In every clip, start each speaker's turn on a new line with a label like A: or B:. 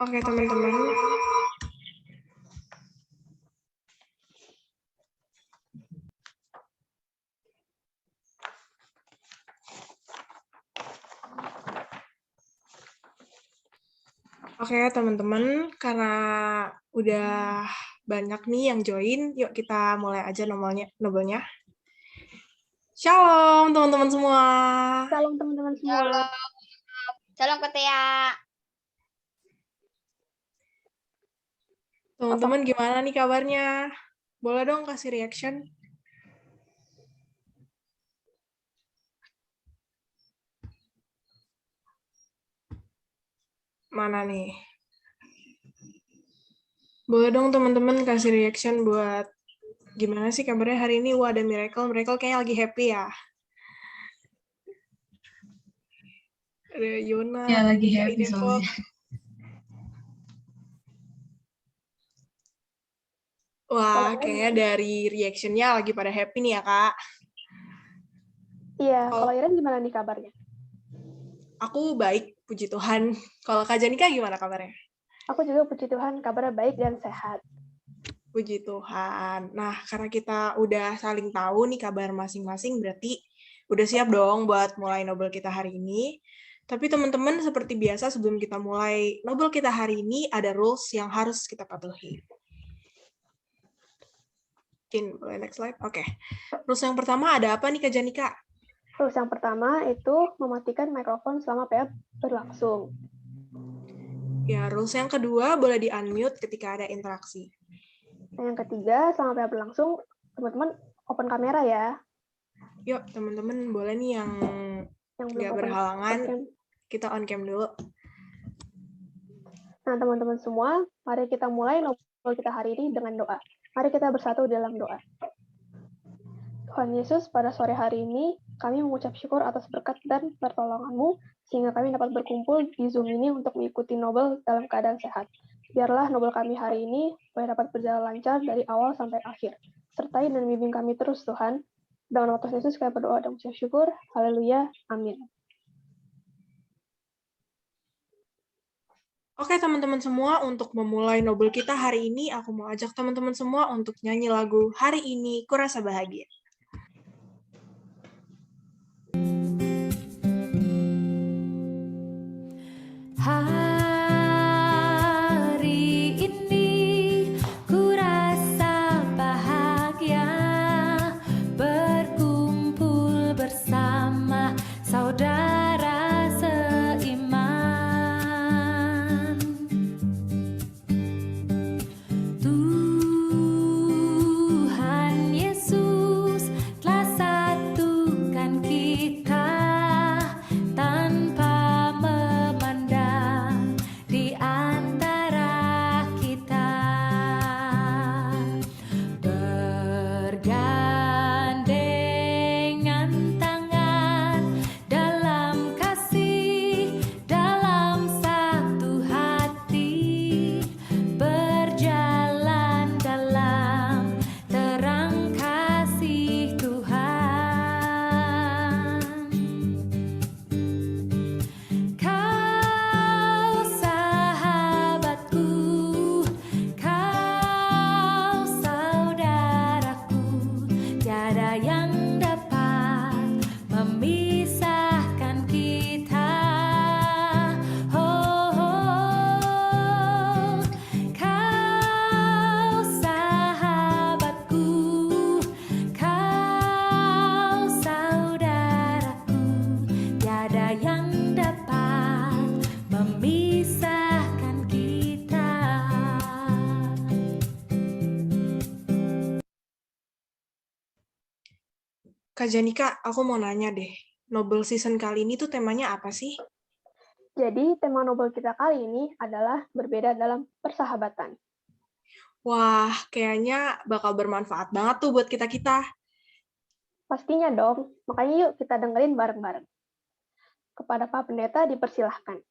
A: Oke, teman-teman. Oke, teman-teman, karena udah banyak nih yang join, yuk kita mulai aja nobelnya. Shalom, teman-teman semua.
B: Salam teman-teman semua.
C: Salam Kak Tia.
A: Teman-teman gimana nih kabarnya? Boleh dong kasih reaction? Mana nih? Boleh dong teman-teman kasih reaction buat gimana sih kabarnya hari ini? Wah, ada Miracle. Miracle kayaknya lagi happy ya. Ada Yona.
D: Ya, lagi happy soalnya.
A: Wah, kayaknya dari reaction-nya lagi pada happy nih ya, Kak.
B: Iya, kalau Iren gimana nih kabarnya?
A: Aku baik, puji Tuhan. Kalau Kak Janika gimana kabarnya?
B: Aku juga puji Tuhan, kabarnya baik dan sehat.
A: Puji Tuhan. Nah, karena kita udah saling tahu nih kabar masing-masing, berarti udah siap dong buat mulai Nobel kita hari ini. Tapi teman-teman, seperti biasa sebelum kita mulai Nobel kita hari ini, ada rules yang harus kita patuhi. Mungkin boleh next slide? Oke. Rules yang pertama ada apa nih Kak Janika?
B: Rules yang pertama itu mematikan mikrofon selama PA berlangsung.
A: Ya, rules yang kedua boleh di-unmute ketika ada interaksi.
B: Dan yang ketiga, selama PA berlangsung, teman-teman open kamera ya.
A: Yuk, teman-teman boleh nih yang
B: belum
A: nggak berhalangan, kita on cam dulu.
B: Nah, teman-teman semua, mari kita mulai Nobel kita hari ini dengan doa. Mari kita bersatu dalam doa. Tuhan Yesus, pada sore hari ini, kami mengucap syukur atas berkat dan pertolongan-Mu, sehingga kami dapat berkumpul di Zoom ini untuk mengikuti Nobel dalam keadaan sehat. Biarlah Nobel kami hari ini boleh dapat berjalan lancar dari awal sampai akhir. Sertai dan bimbing kami terus, Tuhan. Dalam nama Tuhan Yesus, kami berdoa dan mengucap syukur. Haleluya. Amin.
A: Oke teman-teman semua, untuk memulai Nobel kita hari ini, aku mau ajak teman-teman semua untuk nyanyi lagu Hari Ini Kurasa Bahagia.
E: Hari ini kurasa bahagia berkumpul bersama saudara seiman. Tuhan Yesus telah satukan kita tanpa memandang di antara kita, bergandengan tangan dalam kasih, dalam satu hati, berjalan dalam terang kasih Tuhan. Kau sahabatku, kau saudaraku, tiada yang dapat memisahkan kita. Oh, kau sahabatku, kau saudaraku, tiada yang dapat memisahkan kita.
A: Kak Janika, aku mau nanya deh, Nobel season kali ini tuh temanya apa sih?
B: Jadi, tema Nobel kita kali ini adalah berbeda dalam persahabatan.
A: Wah, kayaknya bakal bermanfaat banget tuh buat kita-kita.
B: Pastinya dong, makanya yuk kita dengerin bareng-bareng. Kepada Pak Pendeta dipersilahkan.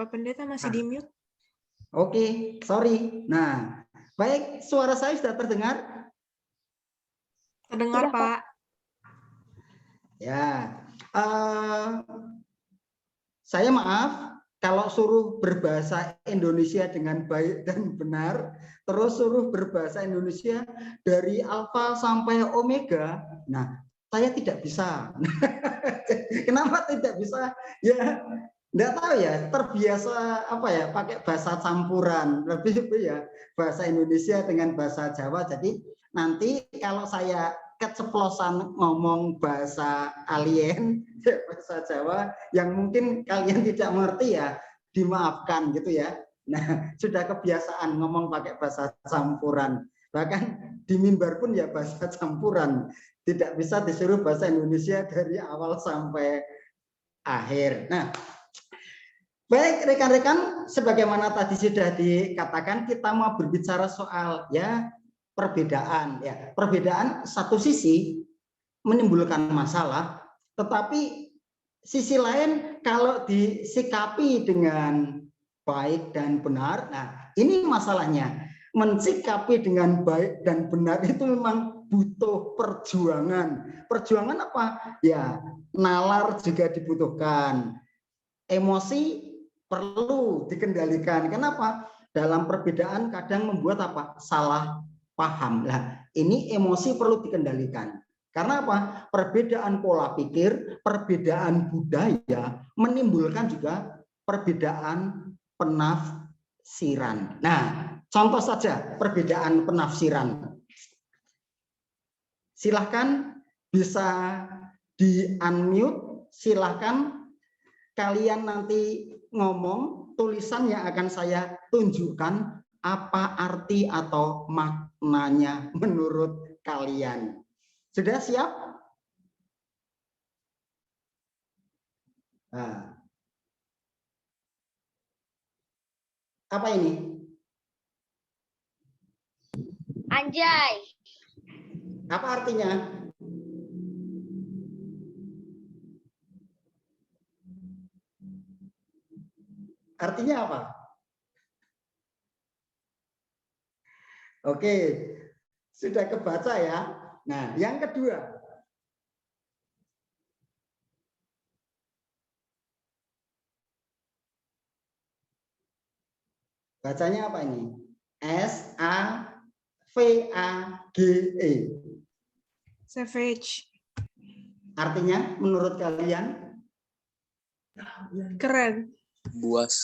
A: Pak Pendeta masih di mute.
D: Oke, sorry. Nah, baik, suara saya sudah terdengar?
A: Terdengar,
B: Sudah,
A: Pak.
D: Ya, saya maaf kalau suruh berbahasa Indonesia dengan baik dan benar, terus suruh berbahasa Indonesia dari alfa sampai omega. Nah, saya tidak bisa. Kenapa tidak bisa? Ya, enggak tahu ya, terbiasa apa ya, pakai bahasa campuran. Lebih ya, bahasa Indonesia dengan bahasa Jawa. Jadi nanti kalau saya keceplosan ngomong bahasa alien, bahasa Jawa yang mungkin kalian tidak mengerti ya, dimaafkan gitu ya. Nah, sudah kebiasaan ngomong pakai bahasa campuran. Bahkan di mimbar pun ya bahasa campuran. Tidak bisa disuruh bahasa Indonesia dari awal sampai akhir. Nah, baik rekan-rekan, sebagaimana tadi sudah dikatakan, kita mau berbicara soal ya perbedaan. Ya, perbedaan satu sisi menimbulkan masalah, tetapi sisi lain kalau disikapi dengan baik dan benar, nah ini masalahnya. Mensikapi dengan baik dan benar itu memang butuh perjuangan. Perjuangan apa? Ya, nalar juga dibutuhkan. Emosi perlu dikendalikan. Kenapa? Dalam perbedaan kadang membuat apa? Salah paham. Nah, ini emosi perlu dikendalikan. Karena apa? Perbedaan pola pikir, perbedaan budaya menimbulkan juga perbedaan penafsiran. Nah, contoh saja perbedaan penafsiran. Silahkan bisa di-unmute, silahkan kalian nanti ngomong, tulisan yang akan saya tunjukkan apa arti atau maknanya menurut kalian. Sudah siap? Nah. Apa ini?
C: Anjay.
D: Apa artinya? Artinya apa? Oke, sudah kebaca ya. Nah, yang kedua. Bacanya apa ini? S-A-V-A-G-E.
A: Savage.
D: Artinya menurut kalian?
A: Keren.
F: Buas.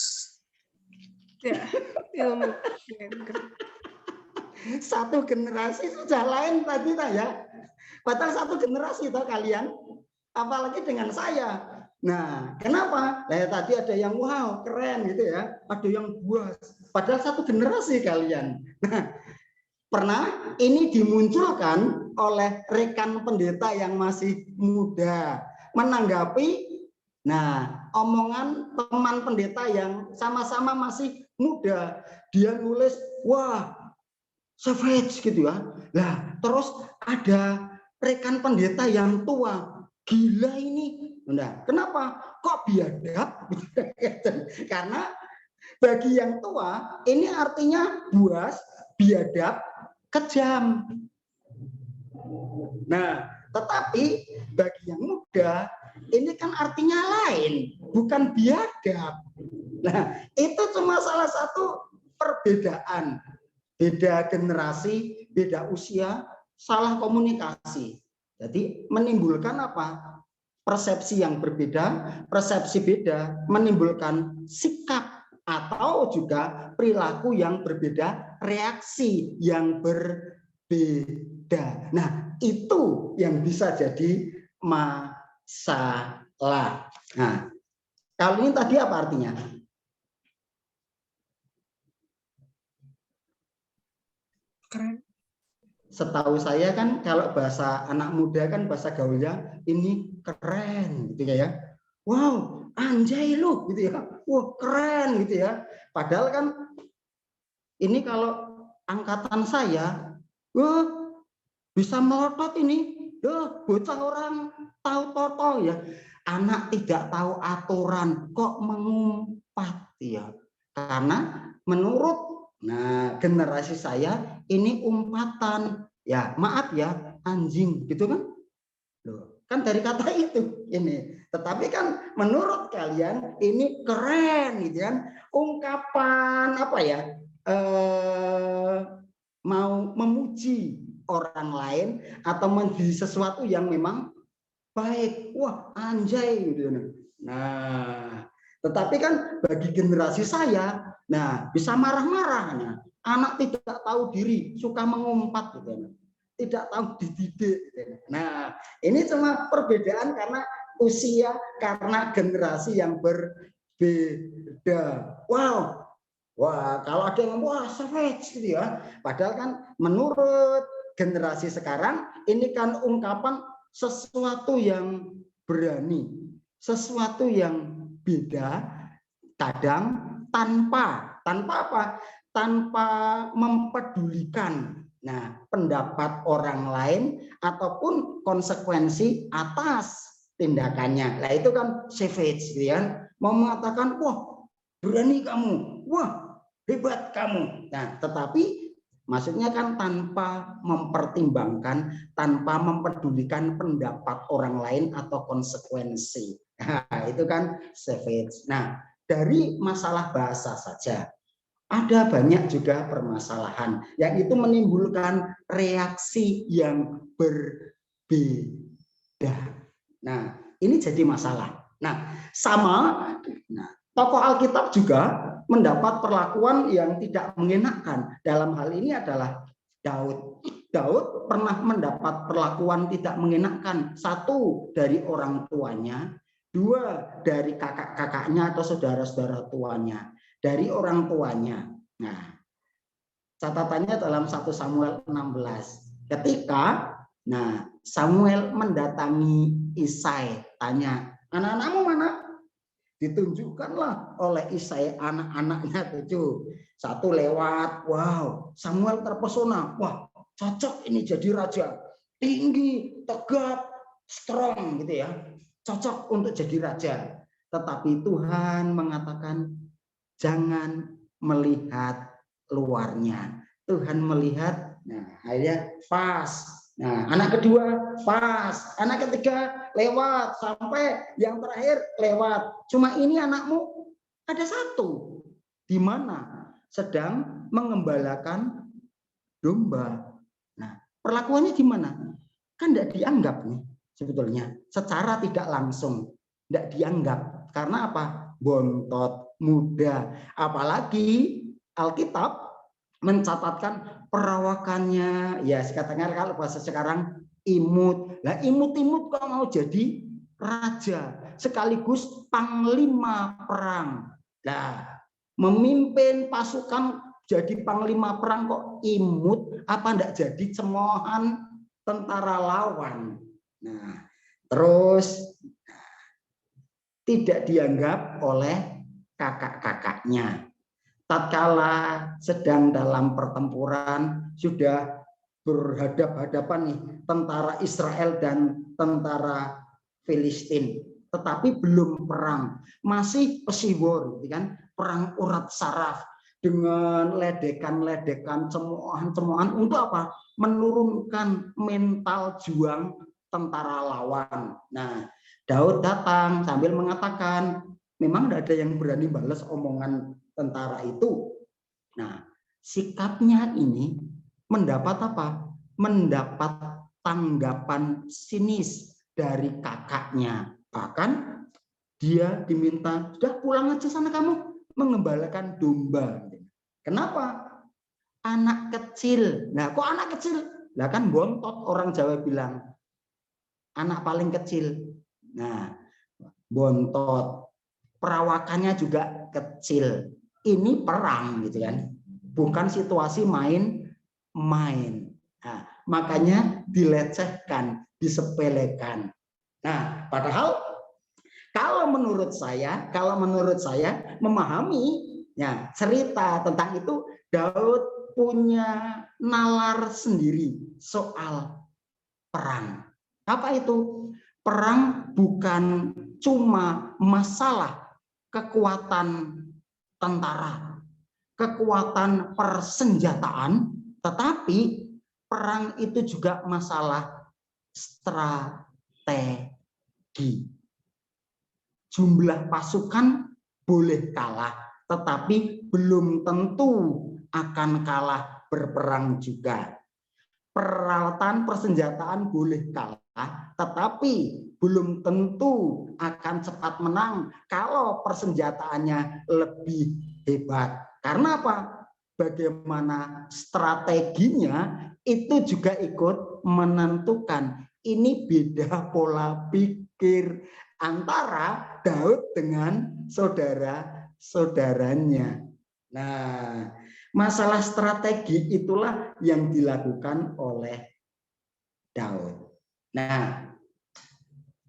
A: Ya, ilmu.
D: Satu generasi sudah lain tadi ya. Padahal satu generasi toh kalian. Apalagi dengan saya. Nah, kenapa? Nah, tadi ada yang wow, keren gitu ya. Ada yang buas. Padahal satu generasi kalian. Nah, pernah ini dimunculkan oleh rekan pendeta yang masih muda. Menanggapi omongan teman pendeta yang sama-sama masih muda. Dia nulis, wah, savage gitu ya. Nah, terus ada rekan pendeta yang tua. Gila ini. Nah, kenapa? Kok biadab? Karena bagi yang tua, ini artinya buas, biadab, kejam. Nah, tetapi bagi yang muda, ini kan artinya lain, bukan biadab. Nah, itu cuma salah satu perbedaan. Beda generasi, beda usia, salah komunikasi. Jadi menimbulkan apa? Persepsi yang berbeda, persepsi beda, menimbulkan sikap atau juga perilaku yang berbeda, reaksi yang berbeda. Nah, itu yang bisa jadi masalah. Nah, kalau ini tadi apa artinya?
A: Keren.
D: Setahu saya kan kalau bahasa anak muda kan bahasa gaulnya ini keren gitu ya. Wow, anjay lu gitu ya. Wah, keren gitu ya. Padahal kan ini kalau angkatan saya, wah, bisa melotot ini. Bocah orang tahu toto ya. Anak tidak tahu aturan kok mengumpat. Iya. Karena menurut generasi saya ini umpatan. Ya, maaf ya, anjing gitu kan. Loh, kan dari kata itu ini. Tetapi kan menurut kalian ini keren gitu kan. Ungkapan apa ya? Mau memuji orang lain atau menjadi sesuatu yang memang baik. Wah, anjay gitu. Nah, tetapi kan bagi generasi saya, bisa marah-marah. Nah, anak tidak tahu diri, suka mengumpat gitu. Tidak tahu dididik. Nah, ini cuma perbedaan karena usia, karena generasi yang berbeda. Wow, wah kalau ada yang wah savage gitu ya. Padahal kan menurut generasi sekarang ini kan ungkapan sesuatu yang berani, sesuatu yang beda, kadang tanpa apa? Tanpa mempedulikan pendapat orang lain ataupun konsekuensi atas tindakannya. Nah itu kan savage, gitu kan? Mau mengatakan, wah berani kamu, wah hebat kamu. Nah, tetapi maksudnya kan tanpa mempertimbangkan, tanpa mempedulikan pendapat orang lain atau konsekuensi. Nah, itu kan savage. Nah, dari masalah bahasa saja. Ada banyak juga permasalahan yang itu menimbulkan reaksi yang berbeda. Nah, ini jadi masalah. Nah, tokoh Alkitab juga mendapat perlakuan yang tidak mengenakan. Dalam hal ini adalah Daud. Daud pernah mendapat perlakuan tidak mengenakan. Satu, dari orang tuanya. Dua, dari kakak-kakaknya atau saudara-saudara tuanya. Dari orang tuanya. Nah, catatannya dalam 1 Samuel 16. Ketika Samuel mendatangi Isai, tanya, anak-anakmu mana? Ditunjukkanlah oleh Isai anak-anaknya 7. Satu lewat, wow, Samuel terpesona, wah cocok ini jadi raja, tinggi, tegap, strong gitu ya, cocok untuk jadi raja. Tetapi Tuhan mengatakan jangan melihat luarnya, Tuhan melihat. Akhirnya pas. Anak kedua pas, anak ketiga lewat, sampai yang terakhir lewat. Cuma ini anakmu ada satu, di mana sedang mengembalakan domba. Nah, perlakuannya gimana? Kan tidak dianggap nih sebetulnya, secara tidak langsung tidak dianggap. Karena apa? Bontot, muda. Apalagi Alkitab mencatatkan perawakannya, ya katakan kalau bahasa sekarang imut. Lah imut-imut kok mau jadi raja sekaligus panglima perang. Nah, memimpin pasukan jadi panglima perang kok imut, apa enggak jadi cemoohan tentara lawan. Nah, terus tidak dianggap oleh kakak-kakaknya. Tatkala sedang dalam pertempuran, sudah berhadap-hadapan nih tentara Israel dan tentara Filistin, tetapi belum perang, masih pesiwor, kan? Perang urat saraf dengan ledekan-ledekan, cemoohan-cemoohan untuk apa? Menurunkan mental juang tentara lawan. Nah, Daud datang sambil mengatakan, memang tidak ada yang berani balas omongan tentara itu. Nah, sikapnya ini mendapat apa? Mendapat tanggapan sinis dari kakaknya. Bahkan dia diminta, sudah pulang aja sana kamu, mengembalakan domba. Kenapa? Anak kecil. Nah, kok anak kecil? Lah kan bontot, orang Jawa bilang. Anak paling kecil. Nah, bontot. Perawakannya juga kecil. Ini perang gitu kan. Bukan situasi main-main. Nah, makanya dilecehkan, disepelekan. Nah, padahal kalau menurut saya memahami ya cerita tentang itu, Daud punya nalar sendiri soal perang. Apa itu? Perang bukan cuma masalah kekuatan tentara, kekuatan persenjataan, tetapi perang itu juga masalah strategi. Jumlah pasukan boleh kalah, tetapi belum tentu akan kalah berperang juga. Peralatan persenjataan boleh kalah, tetapi belum tentu akan cepat menang kalau persenjataannya lebih hebat. Karena apa? Bagaimana strateginya itu juga ikut menentukan. Ini beda pola pikir antara Daud dengan saudara-saudaranya. Nah, masalah strategi itulah yang dilakukan oleh Daud. Nah,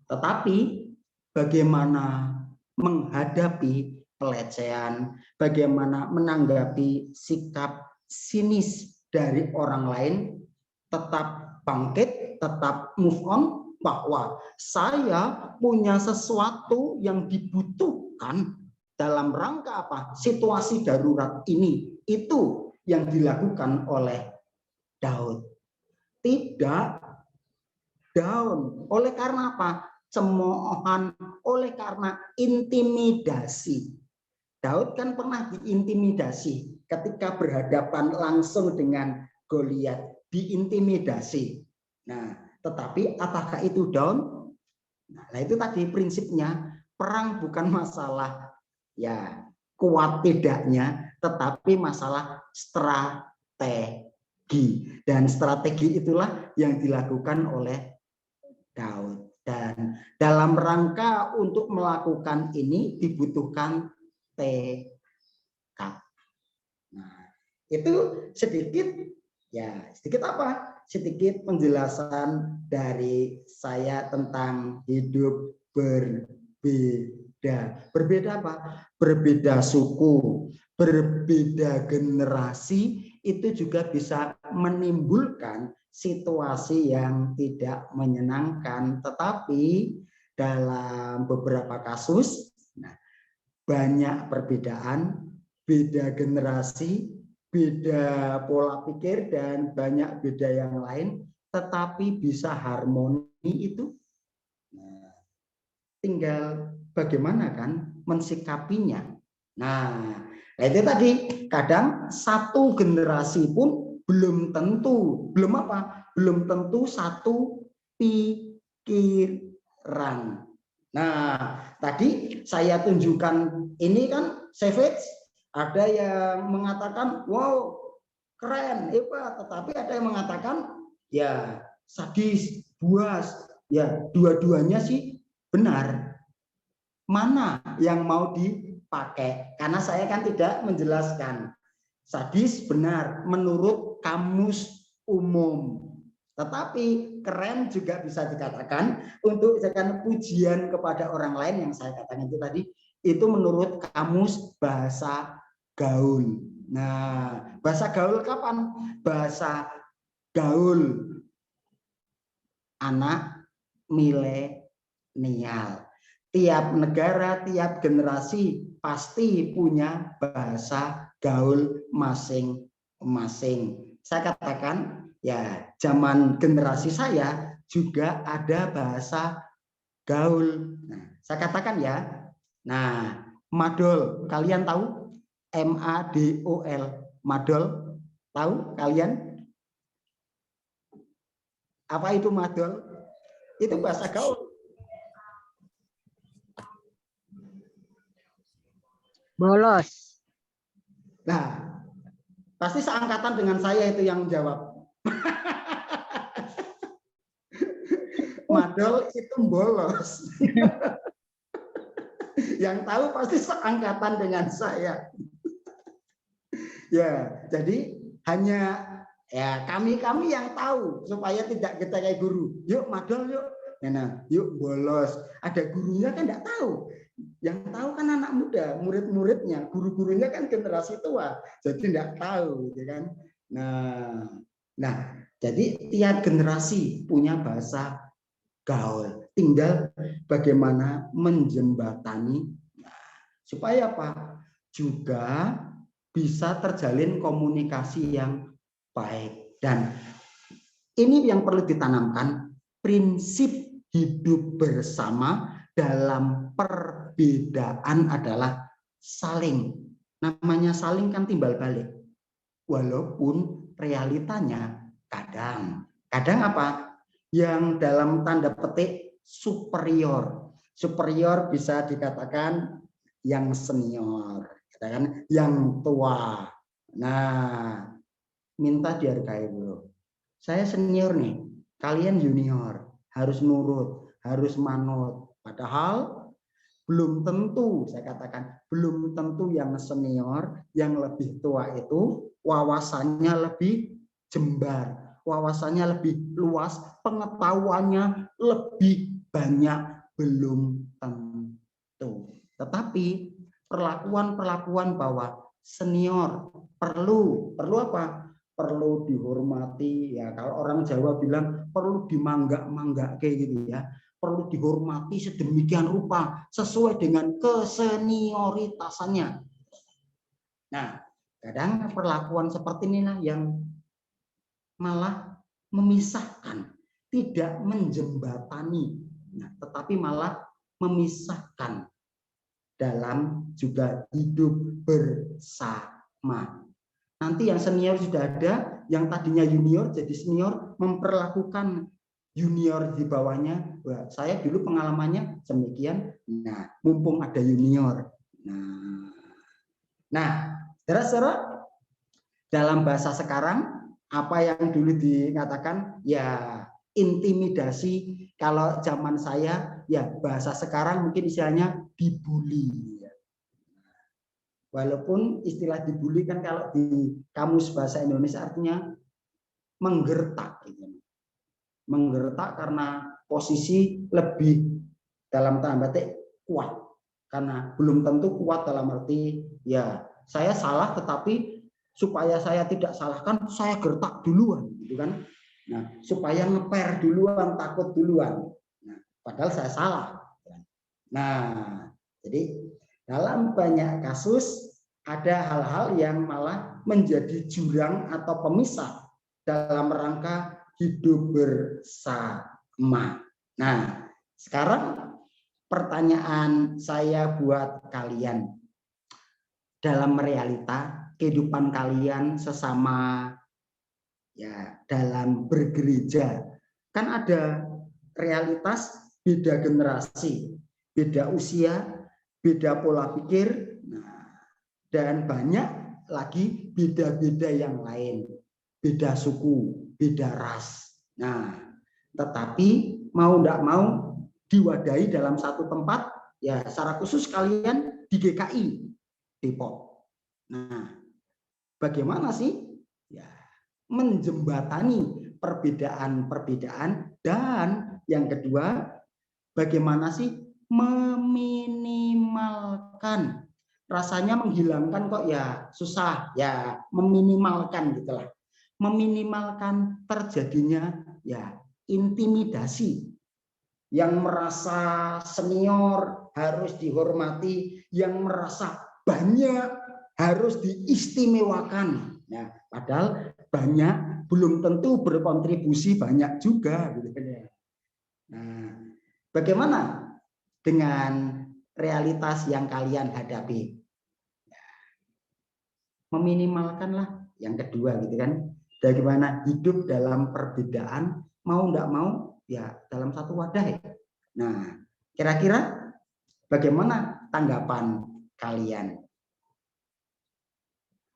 D: tetapi bagaimana menghadapi pelecehan, bagaimana menanggapi sikap sinis dari orang lain, tetap bangkit, tetap move on, bahwa saya punya sesuatu yang dibutuhkan dalam rangka apa? Situasi darurat ini. Itu yang dilakukan oleh Daud. Tidak down. Oleh karena apa? Cemoohan, oleh karena intimidasi. Daud kan pernah diintimidasi ketika berhadapan langsung dengan Goliat, diintimidasi. Nah, tetapi apakah itu down? Nah, itu tadi prinsipnya, perang bukan masalah ya kuat tidaknya, tetapi masalah strategi. Dan strategi itulah yang dilakukan oleh Daud. Dan dalam rangka untuk melakukan ini dibutuhkan tekad. Nah, itu sedikit apa? Sedikit penjelasan dari saya tentang hidup berbeda. Berbeda apa? Berbeda suku, berbeda generasi, itu juga bisa menimbulkan situasi yang tidak menyenangkan. Tetapi dalam beberapa kasus, banyak perbedaan, beda generasi, beda pola pikir, dan banyak beda yang lain, tetapi bisa harmoni itu. Nah, tinggal bagaimana kan mensikapinya. Nah, itu tadi kadang satu generasi pun belum tentu, belum tentu satu pikiran. Nah, tadi saya tunjukkan ini kan savage, ada yang mengatakan wow keren, hebat, tetapi ada yang mengatakan ya sadis, buas. Ya, dua-duanya sih benar. Mana yang mau dipakai? Karena saya kan tidak menjelaskan. Sadis benar menurut kamus umum. Tetapi keren juga bisa dikatakan untuk misalkan pujian kepada orang lain yang saya katakan itu tadi, itu menurut kamus bahasa gaul. Nah, bahasa gaul kapan? Bahasa gaul anak milenial. Tiap negara, tiap generasi pasti punya bahasa gaul masing-masing. Saya katakan ya, zaman generasi saya juga ada bahasa gaul. Nah, saya katakan ya. Nah, madol, kalian tahu? MADOL, madol, tahu kalian? Apa itu madol? Itu bahasa gaul.
F: Bolos.
D: Nah, pasti seangkatan dengan saya itu yang jawab. Madol itu bolos. Yang tahu pasti seangkatan dengan saya. Ya, jadi hanya ya kami yang tahu supaya tidak kita kayak guru. Yuk madol yuk. Nah, yuk bolos. Ada gurunya kan enggak tahu. Yang tahu kan anak muda, murid-muridnya, guru-gurunya kan generasi tua, jadi enggak tahu, gitu kan. Nah, jadi tiap generasi punya bahasa gaul. Tinggal bagaimana menjembatani supaya apa? juga bisa terjalin komunikasi yang baik. Dan ini yang perlu ditanamkan, prinsip hidup bersama dalam perbedaan adalah saling. Namanya saling kan timbal balik. Walaupun realitanya kadang apa? Yang dalam tanda petik superior. Superior bisa dikatakan yang senior, katakan yang tua. Nah, minta dihargai bro. Saya senior nih, kalian junior, harus nurut, harus manut. Padahal belum tentu, saya katakan, belum tentu yang senior, yang lebih tua itu wawasannya lebih jembar, wawasannya lebih luas, pengetahuannya lebih banyak, belum tentu. Tetapi perlakuan bahwa senior perlu apa? Perlu dihormati ya. Kalau orang Jawa bilang perlu dimangga-mangga kayak gitu ya. Perlu dihormati sedemikian rupa sesuai dengan kesenioritasannya. Nah, kadang perlakuan seperti inilah yang malah memisahkan, tidak menjembatani, nah, tetapi malah memisahkan dalam juga hidup bersama. Nanti yang senior sudah ada, yang tadinya junior jadi senior, memperlakukan junior di bawahnya. Wah, saya dulu pengalamannya demikian. Nah, mumpung ada junior. Nah, saudara-saudara, dalam bahasa sekarang, apa yang dulu dikatakan, ya intimidasi. Kalau zaman saya, ya bahasa sekarang mungkin istilahnya dibully. Walaupun istilah dibully kan kalau di kamus bahasa Indonesia artinya menggertak. Menggertak karena posisi lebih dalam tanda petik kuat. Karena belum tentu kuat dalam arti ya saya salah, tetapi supaya saya tidak salahkan saya gertak duluan, gitu kan? Nah, supaya ngeper duluan, takut duluan. Nah, padahal saya salah. Nah, jadi dalam banyak kasus ada hal-hal yang malah menjadi jurang atau pemisah dalam rangka hidup bersama. Nah, sekarang pertanyaan saya buat kalian. Dalam realita kehidupan kalian sesama ya dalam bergereja, kan ada realitas beda generasi, beda usia, beda pola pikir, dan banyak lagi beda-beda yang lain, beda suku, beda ras. Nah, tetapi mau tidak mau diwadahi dalam satu tempat, ya secara khusus kalian di GKI Depok. Nah, bagaimana sih ya menjembatani perbedaan-perbedaan, dan yang kedua bagaimana sih meminimalkan. Rasanya menghilangkan kok ya susah, ya meminimalkan gitulah. Meminimalkan terjadinya ya intimidasi. Yang merasa senior harus dihormati, yang merasa banyak harus diistimewakan. Nah, padahal banyak belum tentu berkontribusi banyak juga gitu kan ya. Nah, bagaimana dengan realitas yang kalian hadapi? Meminimalkanlah yang kedua gitu kan. Bagaimana hidup dalam perbedaan, mau enggak mau ya dalam satu wadah ya. Nah, kira-kira bagaimana tanggapan kalian?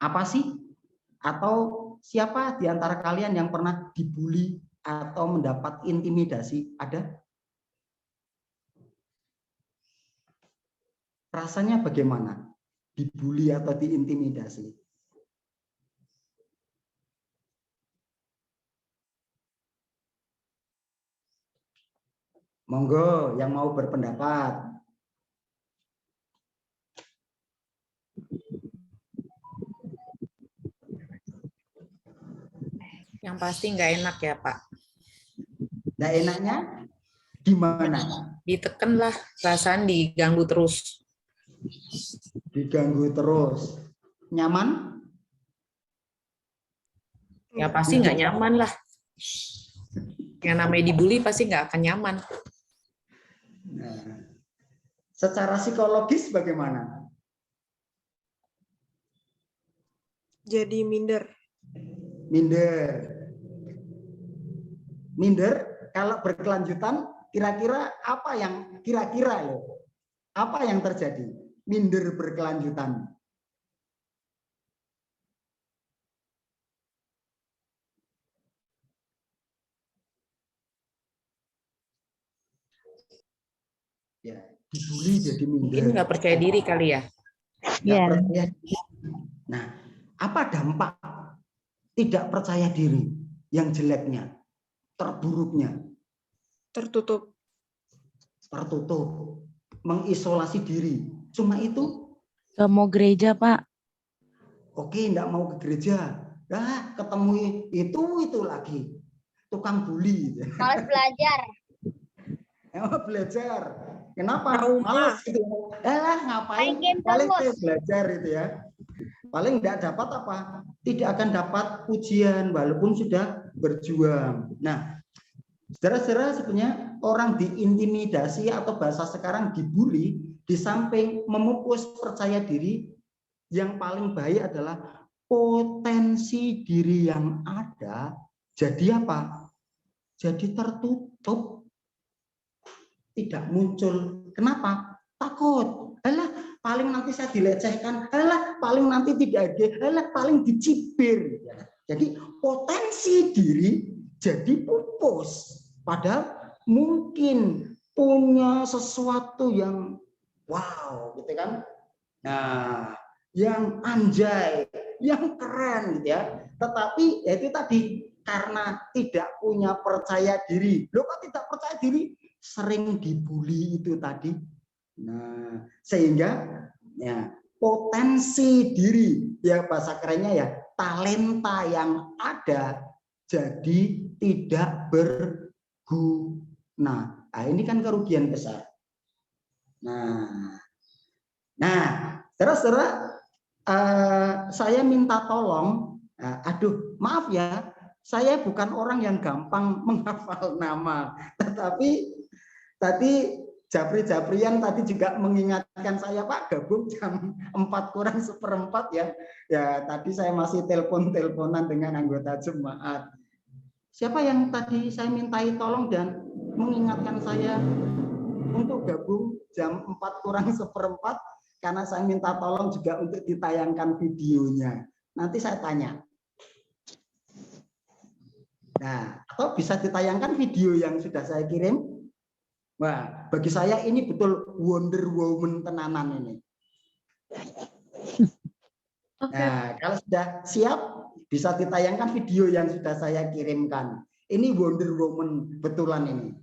D: Apa sih? Atau siapa di antara kalian yang pernah dibully atau mendapat intimidasi? Ada? Rasanya bagaimana? Dibully atau diintimidasi? Monggo yang mau berpendapat.
G: Yang pasti nggak enak ya Pak.
D: Nggak enaknya gimana?
G: Diteken lah, perasaan diganggu terus.
D: Diganggu terus. Nyaman?
G: Ya pasti nggak nyaman lah. Yang namanya dibully pasti nggak akan nyaman.
D: Nah, secara psikologis bagaimana?
A: Jadi minder.
D: Minder kalau berkelanjutan kira-kira apa yang apa yang terjadi? Minder berkelanjutan. Ya, dibully jadi minder.
G: Mungkin nggak percaya diri kali ya.
D: Nggak percaya diri. Nah, apa dampak tidak percaya diri yang jeleknya, terburuknya?
A: Tertutup.
D: Mengisolasi diri. Cuma itu?
H: Gak mau gereja, Pak.
D: Oke, enggak mau ke gereja. Ketemu itu lagi. Tukang bully.
C: Malas belajar.
D: Belajar. Kenapa?
A: Trauma.
D: Malas gitu. Ngapain?
C: Main game
D: Paling
C: terus.
D: saya belajar itu ya. Paling enggak dapat apa? Tidak akan dapat pujian walaupun sudah berjuang. Nah, saudara-saudara, sebenarnya orang diintimidasi atau bahasa sekarang dibully, di samping memupus percaya diri, yang paling bahaya adalah potensi diri yang ada jadi apa? Jadi tertutup. Tidak muncul. Kenapa? Takut. Paling nanti saya dilecehkan. Paling nanti tidak ada. Paling dicibir. Jadi potensi diri jadi pupus. Padahal mungkin punya sesuatu yang wow, gitu kan? Nah, yang anjay, yang keren, gitu ya. Tetapi ya itu tadi, karena tidak punya percaya diri. Loh, kok tidak percaya diri? Sering dibully itu tadi. Nah, sehingga ya potensi diri, ya bahasa kerennya ya, talenta yang ada jadi tidak berguna. Nah, ini kan kerugian besar. Nah, saudara-saudara, saya minta tolong. Maaf ya, saya bukan orang yang gampang menghafal nama, tetapi tadi Japri-Japrian tadi juga mengingatkan saya, Pak, gabung jam 4:04 ya. Ya, tadi saya masih telepon-teleponan dengan anggota jemaat. Siapa yang tadi saya mintai tolong dan mengingatkan saya untuk gabung jam 4:04 karena saya minta tolong juga untuk ditayangkan videonya. Nanti saya tanya. Nah, atau bisa ditayangkan video yang sudah saya kirim. Wah, bagi saya ini betul Wonder Woman tenanan ini. Nah, kalau sudah siap, bisa ditayangkan video yang sudah saya kirimkan. Ini Wonder Woman betulan ini.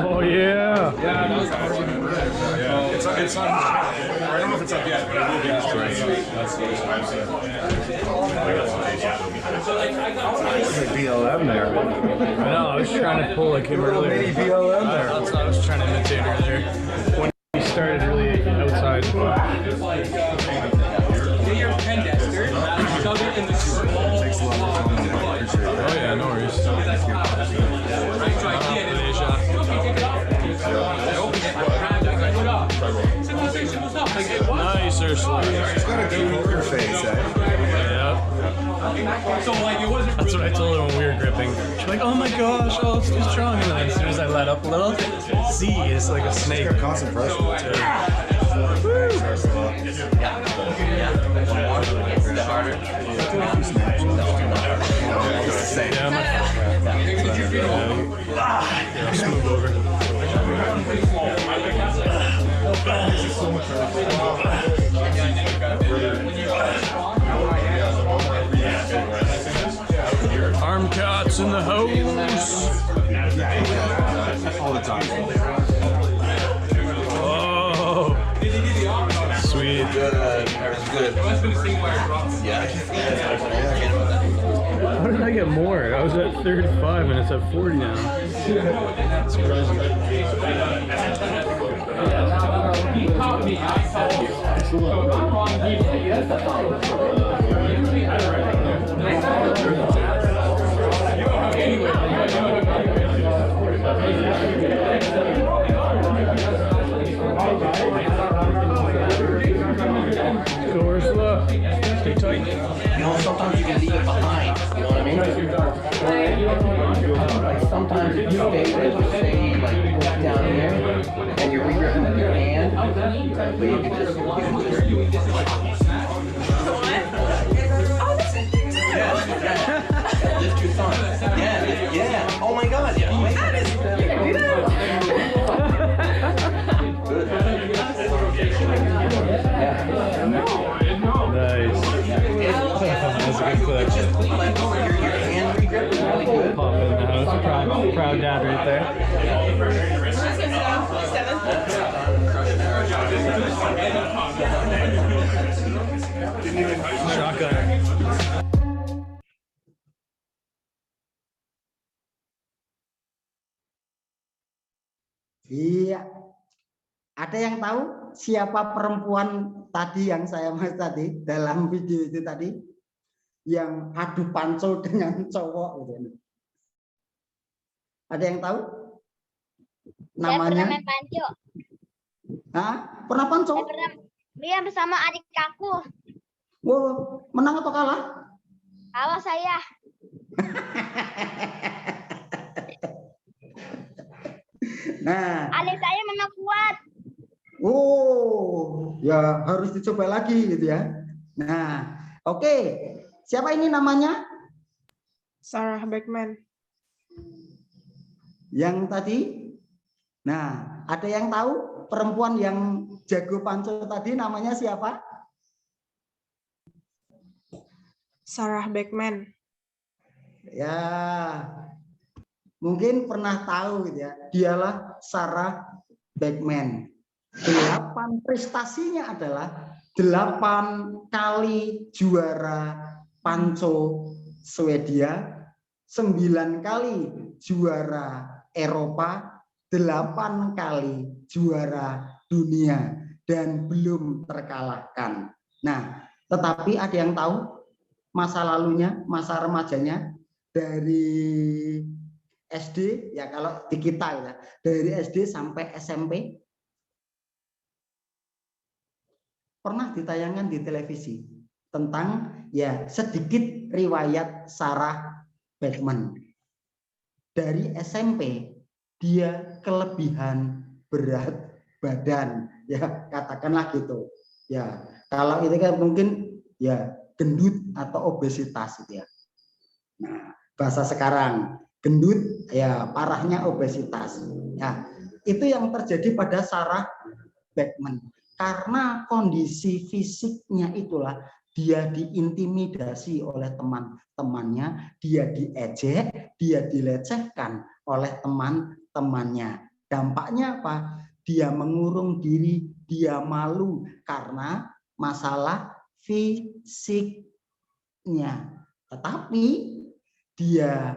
I: Oh yeah. It's on. I don't know if it's up yet, but it will be. There's BLM there. I know. I was trying to pull like him earlier. Mini BLM there. That's what I was trying to imitate earlier. When he started really outside. Oh yeah, no worries. Nice, Ursula. She's got a good poker face, eh? Yeah. That's what I told her when we were gripping. She's like, oh my gosh, oh, it's too strong. And then as soon as I let up a little, Z is like a snake. She's got constant pressure. Smooth over. So much Ross in the house.
J: All the time.
I: Oh, sweet.
J: Good. Good. Yeah.
I: How did I get more? I was at 35 and it's at 40 now. Go, Ursula. Stay tight.
J: You know, sometimes you can leave it behind. You know what I mean? Like sometimes if you stay, say, like look down here, and you're regripping with your hand, but you can just lift your thumb. Yeah, yeah. Oh my God, yeah. Good.
I: Nice. That's a good flex.
J: Just like your hand regrip is really good.
I: Pop in the house. Proud dad right there. Shotgun.
D: Iya. Ada yang tahu siapa perempuan tadi yang saya mas tadi dalam video itu tadi yang adu panco dengan cowok gitu. Ada yang tahu
C: Saya pernah
D: namanya?
C: main panco.
D: Hah? Pernah panco?
C: Saya pernah bersama adik aku.
D: Wow, menang atau kalah?
C: Kalah saya.
D: Nah,
C: Adik saya memang kuat.
D: oh, ya harus dicoba lagi gitu ya. Nah, oke. Siapa ini namanya?
A: Sarah Beckman.
D: Yang tadi? Nah, ada yang tahu perempuan yang jago panco tadi namanya siapa?
A: Sarah Beckman.
D: Ya, mungkin pernah tahu gitu ya. Dialah Sarah Beckman. 8 prestasinya adalah 8 kali juara panco Swedia, 9 kali juara Eropa, 8 kali juara dunia dan belum terkalahkan. Nah, tetapi ada yang tahu masa lalunya, masa remajanya dari SD ya, kalau di kita ya, dari SD sampai SMP pernah ditayangkan di televisi tentang ya sedikit riwayat Sarah Beckman. Dari SMP dia kelebihan berat badan ya, katakanlah gitu ya. Kalau itu kan mungkin ya gendut atau obesitas gitu ya. Nah, bahasa sekarang gendut ya, parahnya obesitas ya. Itu yang terjadi pada Sarah Beckman. Karena kondisi fisiknya itulah dia diintimidasi oleh teman-temannya, dia diejek, dia dilecehkan oleh teman-temannya. Dampaknya apa? Dia mengurung diri, dia malu karena masalah fisiknya. Tetapi dia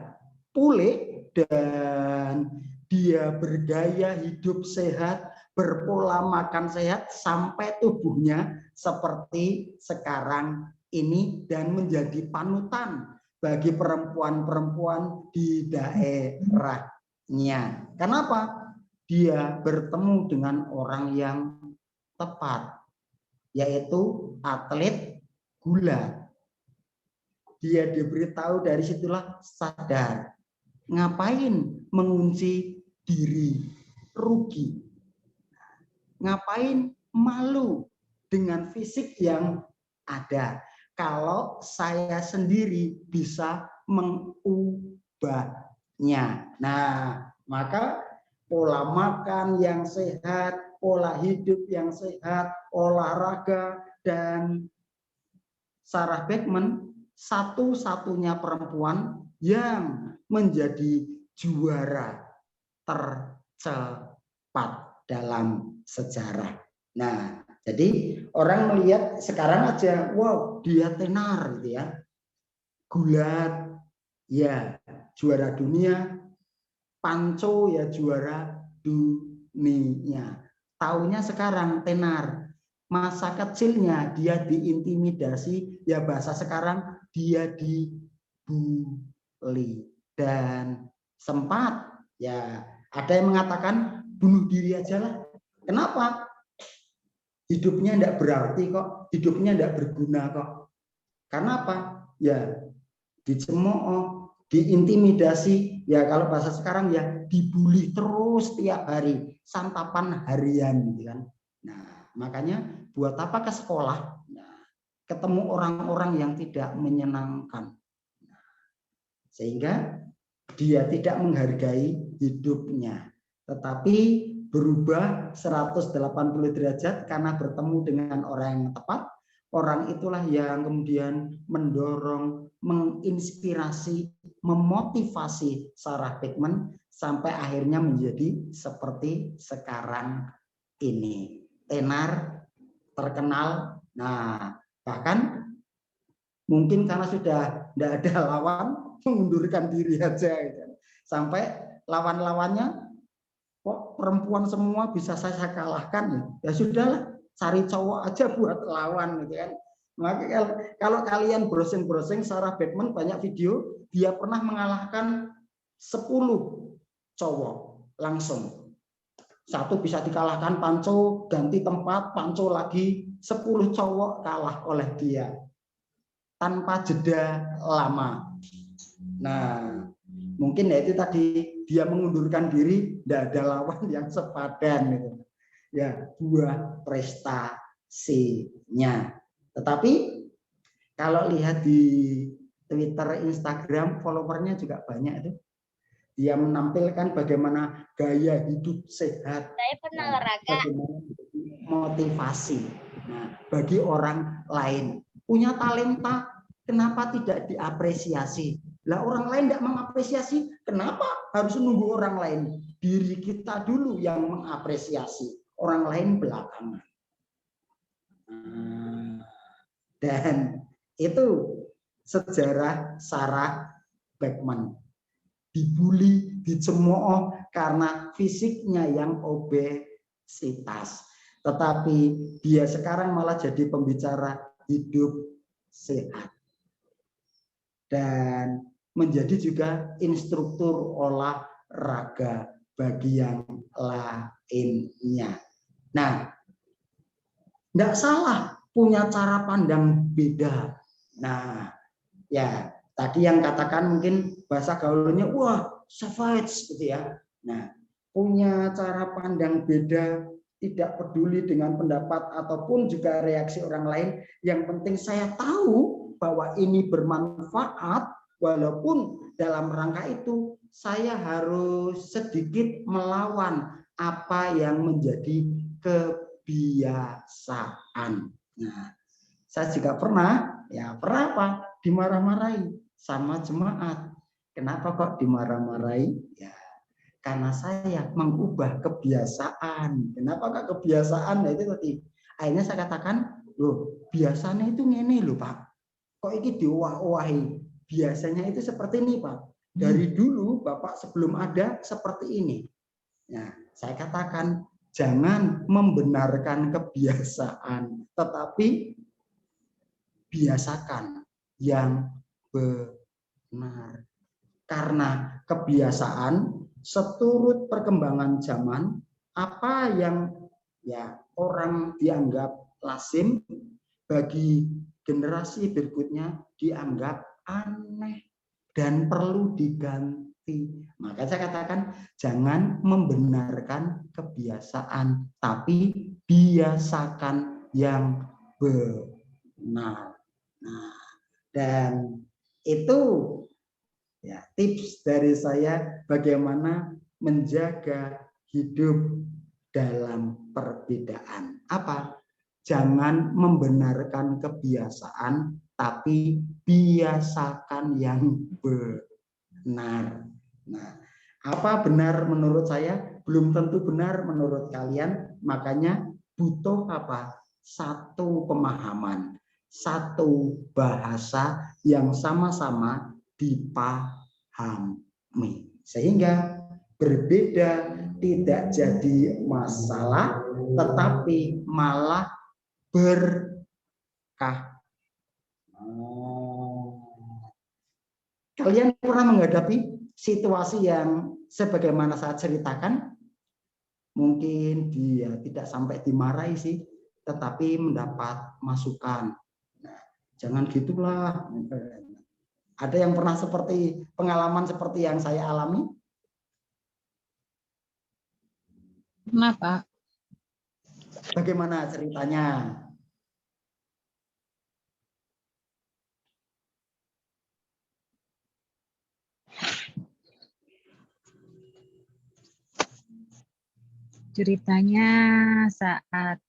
D: pulih dan dia bergaya hidup sehat, berpola makan sehat sampai tubuhnya seperti sekarang ini dan menjadi panutan bagi perempuan-perempuan di daerahnya. Kenapa? Dia bertemu dengan orang yang tepat, yaitu atlet gula. Dia diberitahu dari situlah sadar, ngapain mengunci diri, rugi. Ngapain malu dengan fisik yang ada kalau saya sendiri bisa mengubahnya. Nah, maka pola makan yang sehat, pola hidup yang sehat, olahraga, dan Sarah Beckman satu-satunya perempuan yang menjadi juara tercepat dalam sejarah. Nah, jadi orang melihat sekarang aja, wow, dia tenar gitu ya. Gulat ya juara dunia, Panco ya juara dunia. Taunya sekarang tenar. Masa kecilnya dia diintimidasi, ya bahasa sekarang dia dibully. Dan sempat ya ada yang mengatakan bunuh diri aja lah. Kenapa? Hidupnya tidak berarti kok, hidupnya tidak berguna kok. Karena apa? Ya dicemooh, diintimidasi, ya kalau bahasa sekarang ya dibully terus tiap hari, santapan harian gitu kan. Nah, makanya buat apa ke sekolah? Nah, ketemu orang-orang yang tidak menyenangkan. Nah, sehingga dia tidak menghargai hidupnya, tetapi berubah 180 derajat karena bertemu dengan orang yang tepat. Orang itulah yang kemudian mendorong, menginspirasi, memotivasi Sarah Bachman sampai akhirnya menjadi seperti sekarang ini. Tenar, terkenal, nah bahkan mungkin karena sudah tidak ada lawan, mengundurkan diri aja gitu. Sampai lawan-lawannya kok perempuan semua bisa saya kalahkan, ya sudahlah, cari cowok aja buat lawan gitu kan. Maka kalau kalian browsing Sarah Bachman banyak video, dia pernah mengalahkan 10 cowok langsung. Satu bisa dikalahkan Panco, ganti tempat, Panco lagi, 10 cowok kalah oleh dia tanpa jeda lama. Nah, mungkin ya itu tadi dia mengundurkan diri, tidak ada lawan yang sepadan gitu. Ya, buah prestasinya. Tetapi kalau lihat di Twitter, Instagram, followernya juga banyak itu. Dia menampilkan bagaimana gaya hidup sehat.
C: Saya pernah olahraga.
D: Motivasi. Nah, bagi orang lain punya talenta, kenapa tidak diapresiasi? Lah orang lain tidak mengapresiasi, kenapa harus nunggu orang lain? Diri kita dulu yang mengapresiasi, orang lain belakangan. Dan itu sejarah Sarah Bachman. Dibully, dicemooh karena fisiknya yang obesitas. Tetapi dia sekarang malah jadi pembicara hidup sehat. Dan menjadi juga instruktur olahraga bagi yang lainnya. Nah, tidak salah punya cara pandang beda. Nah, ya tadi yang katakan mungkin bahasa gaulnya, wah savage gitu ya. Nah, punya cara pandang beda, tidak peduli dengan pendapat ataupun juga reaksi orang lain. Yang penting saya tahu bahwa ini bermanfaat, walaupun dalam rangka itu saya harus sedikit melawan apa yang menjadi kebiasaan. Nah, saya juga pernah apa? Dimarah-marahi sama jemaat. Kenapa kok dimarah-marahi? Ya, karena saya mengubah kebiasaan. Kenapa kok kebiasaan? Nah, itu tadi. Akhirnya saya katakan, loh, biasanya itu ngene loh, Pak. Kok ini diwah-wahi? Biasanya itu seperti ini, Pak. Dari dulu Bapak sebelum ada seperti ini. Nah, saya katakan jangan membenarkan kebiasaan, tetapi biasakan yang benar. Karena kebiasaan seturut perkembangan zaman, apa yang ya orang dianggap lazim bagi generasi berikutnya dianggap aneh dan perlu diganti. Maka saya katakan jangan membenarkan kebiasaan, tapi biasakan yang benar. Nah, dan itu ya tips dari saya bagaimana menjaga hidup dalam perbedaan. Apa? Jangan membenarkan kebiasaan, tapi biasakan yang benar. benar. Nah, apa benar menurut saya? Belum tentu benar menurut kalian. Makanya butuh apa? Satu pemahaman, satu bahasa yang sama-sama dipahami. Sehingga berbeda tidak jadi masalah, tetapi malah berkah. Kalian pernah menghadapi situasi yang sebagaimana saya ceritakan? Mungkin dia tidak sampai dimarahi sih, tetapi mendapat masukan. Nah, jangan gitulah. Ada yang pernah seperti pengalaman seperti yang saya alami?
F: Kenapa?
D: Bagaimana ceritanya?
F: Ceritanya saat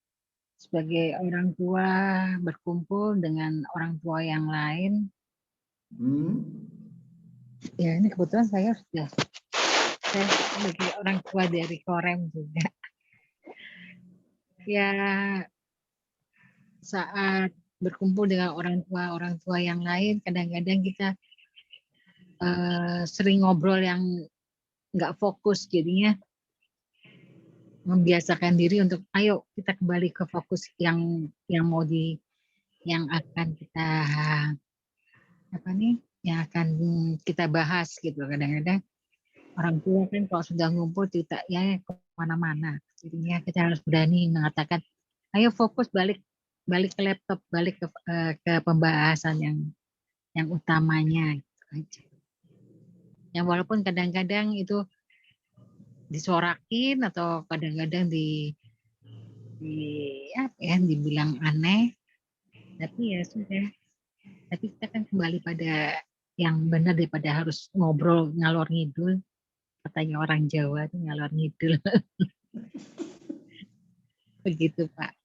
F: sebagai orang tua berkumpul dengan orang tua yang lain. Ya ini kebetulan saya sebagai orang tua dari Korem juga. Ya saat berkumpul dengan orang tua yang lain, kadang-kadang kita sering ngobrol yang nggak fokus, jadinya membiasakan diri untuk ayo kita kembali ke fokus yang akan kita yang akan kita bahas gitu. Kadang-kadang orang tua kan kalau sudah ngumpul cerita ya kemana-mana, jadinya kita harus berani mengatakan ayo fokus, balik ke laptop, balik ke pembahasan yang utamanya gitu aja. Yang walaupun kadang-kadang itu disorakin atau kadang-kadang dibilang aneh, tapi ya sudah. Tapi kita kan kembali pada yang benar daripada harus ngobrol ngalor ngidul, katanya orang Jawa itu ngalor ngidul. Begitu Pak.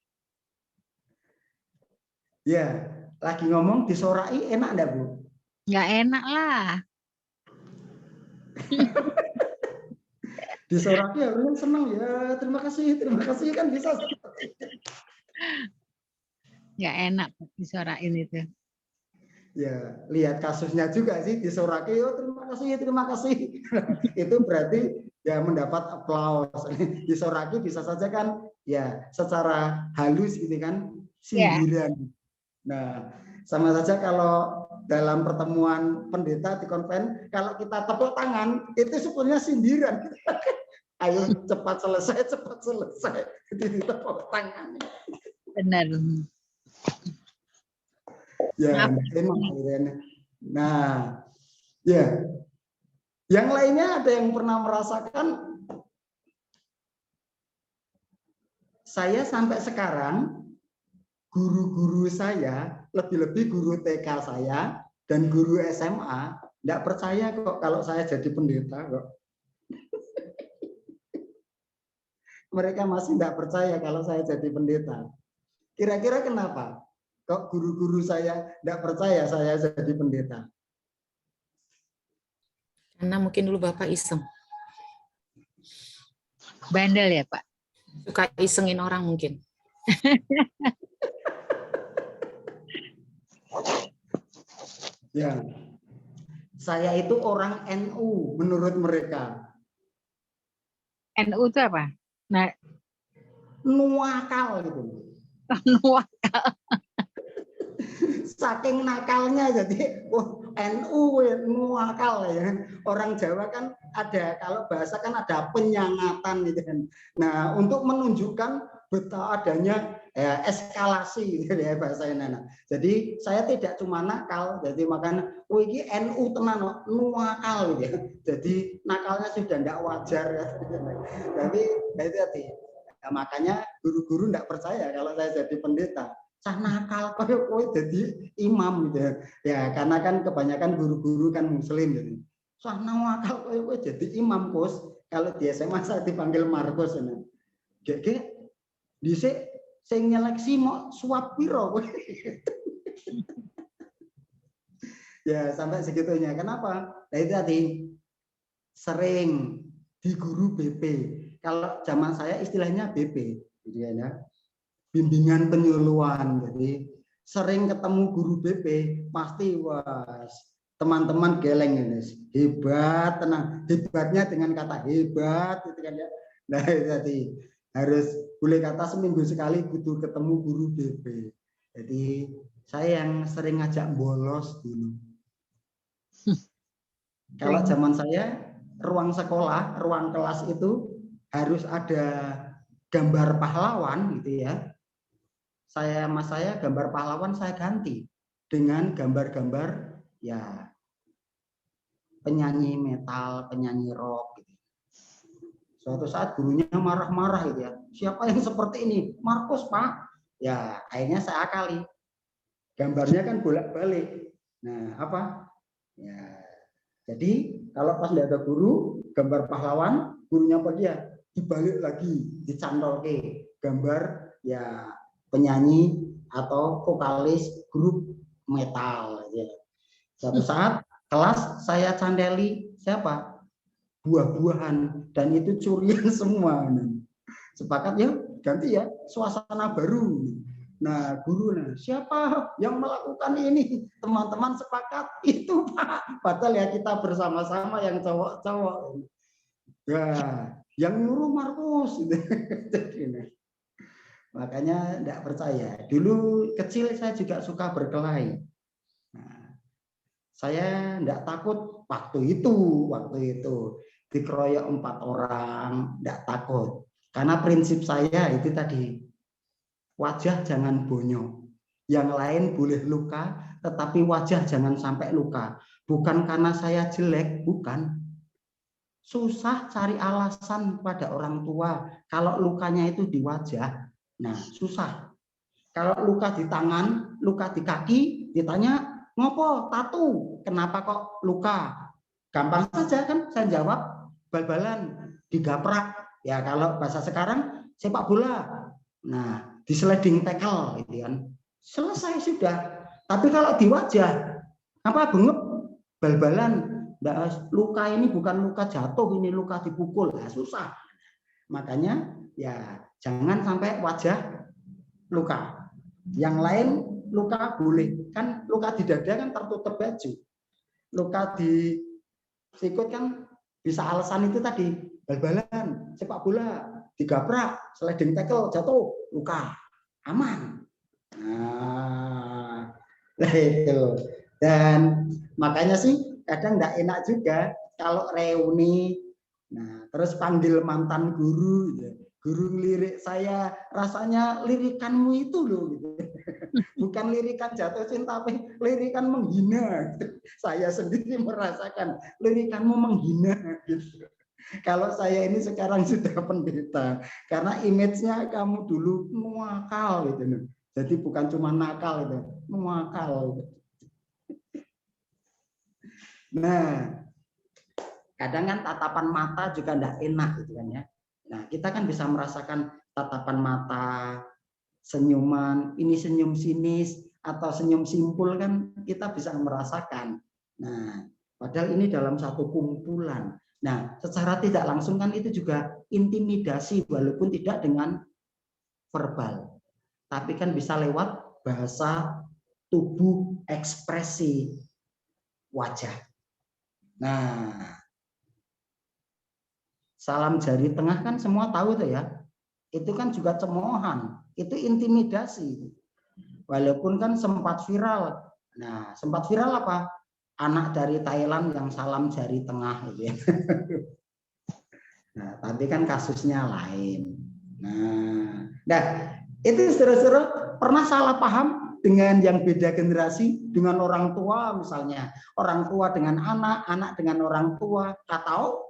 D: Ya, lagi ngomong disorai enak enggak Bu?
F: Nggak enak lah.
D: Disoraki harusnya senang ya, terima kasih kan bisa.
F: Nggak enak disorain itu.
D: Ya, lihat kasusnya juga sih, disoraki, oh terima kasih. Itu berarti ya mendapat aplaus. Disoraki bisa saja kan ya secara halus gitu kan, sindiran. Nah, sama saja kalau dalam pertemuan pendeta di konven, kalau kita tepuk tangan, itu sebenarnya sindiran. Ayo cepat selesai. Itu ditepuk tangan.
F: Benar.
D: Ya, memang. Nah, ya. Yang lainnya ada yang pernah merasakan? Saya sampai sekarang guru-guru saya, lebih-lebih guru TK saya dan guru SMA, tidak percaya kok kalau saya jadi pendeta kok. Mereka masih tidak percaya kalau saya jadi pendeta. Kira-kira kenapa? Kok guru-guru saya tidak percaya saya jadi pendeta?
G: Karena mungkin dulu Bapak iseng.
F: Bandel ya Pak?
G: Suka isengin orang mungkin.
D: Ya, saya itu orang NU menurut mereka.
F: NU itu apa? Nah,
D: nuakal gitu.
F: Nuakal.
D: Saking nakalnya jadi NU nuakal ya. Orang Jawa kan ada, kalau bahasa kan ada penyangatan gitu kan. Nah, untuk menunjukkan betapa adanya eskalasi gitu ya bahasa ini. Jadi saya tidak cuma nakal, jadi makanya ini NU tenan nuakal gitu ya. Jadi nakalnya sudah tidak wajar ya. Tapi hati-hati. Nah, makanya guru-guru tidak percaya kalau saya jadi pendeta. Saya nakal kok jadi imam gitu ya. Ya karena kan kebanyakan guru-guru kan muslim gitu. Saya nakal kok jadi imam Kus. Kalau di SMA saya dipanggil Markus ini. Gek dhisik sing nyeleksi mau suap piro. Ya, sampai segitunya. Kenapa? Nah, itu tadi sering di guru BP. Kalau zaman saya istilahnya BP, gitu ya. Bimbingan penyuluhan. Jadi sering ketemu guru BP, pasti wah teman-teman geleng ini. Hebat, tenang. Hebatnya dengan kata hebat, gitu kan ya. Nah, itu tadi harus boleh kata seminggu sekali butuh ketemu guru BP. Jadi saya yang sering ngajak bolos dulu. Kalau zaman saya ruang sekolah, ruang kelas itu harus ada gambar pahlawan gitu ya. Saya gambar pahlawan saya ganti dengan gambar-gambar ya penyanyi metal, penyanyi rock gitu. Suatu saat gurunya marah-marah gitu ya. Siapa yang seperti ini? Markus, Pak. Ya, akhirnya saya akali. Gambarnya kan bolak-balik. Nah, apa? Ya, jadi kalau pas tidak ada guru, gambar pahlawan, gurunya apa dia? Dibalik lagi, dicantol ke gambar ya penyanyi atau vokalis grup metal. Ya. Suatu saat kelas saya candeli siapa? Buah-buahan dan itu curian semua. Sepakat ya, ganti ya, suasana baru. Nah, guru, siapa yang melakukan ini? Teman-teman sepakat itu Pak. Padahal ya kita bersama-sama yang cowok-cowok. Ya, yang nyuruh Markus. Makanya enggak percaya. Dulu kecil saya juga suka berkelahi. Nah, saya enggak takut waktu itu dikeroyok 4 orang, enggak takut. Karena prinsip saya itu tadi, wajah jangan bonyok. Yang lain boleh luka, tetapi wajah jangan sampai luka. Bukan karena saya jelek, bukan. Susah cari alasan pada orang tua kalau lukanya itu di wajah. Nah, susah. Kalau luka di tangan, luka di kaki, ditanya, ngopo, tatu, kenapa kok luka? Gampang saja kan saya jawab, bal-balan, digaprak. Ya kalau bahasa sekarang, sepak bola. Nah, di sliding tackle gitu kan. Selesai sudah. Tapi kalau di wajah apa bengep bal-balan, luka ini bukan luka jatuh, ini luka dipukul. Nah, susah. Makanya ya jangan sampai wajah luka. Yang lain luka boleh. Kan luka di dada kan tertutup baju. Luka di sikut kan bisa alasan itu tadi, bal-balan, sepak bola, digabrak, sliding tackle, jatuh, luka, aman. Nah, itu. Dan makanya sih kadang enggak enak juga kalau reuni. Nah, terus panggil mantan guru, guru lirik saya, rasanya lirikanmu itu loh, gitu. Bukan lirikan jatuh cinta, tapi lirikan menghina. Saya sendiri merasakan lirikanmu menghina. Gitu. Kalau saya ini sekarang sudah pendeta, karena image-nya kamu dulu nuakal gitu. Jadi bukan cuma nakal itu, nuakal. Nah, kadang kan tatapan mata juga enggak enak gitu kan ya. Nah, kita kan bisa merasakan tatapan mata, senyuman, ini senyum sinis atau senyum simpul kan kita bisa merasakan. Nah, padahal ini dalam satu kumpulan. Nah, secara tidak langsung kan itu juga intimidasi walaupun tidak dengan verbal. Tapi kan bisa lewat bahasa tubuh, ekspresi wajah. Nah, salam jari tengah kan semua tahu tuh ya. Itu kan juga cemoohan, itu intimidasi. Walaupun kan sempat viral. Nah, sempat viral apa? Anak dari Thailand yang salam jari tengah gitu ya. Nah, tapi kan kasusnya lain. Nah, itu saudara-saudara pernah salah paham dengan yang beda generasi, dengan orang tua misalnya, orang tua dengan anak, anak dengan orang tua, atau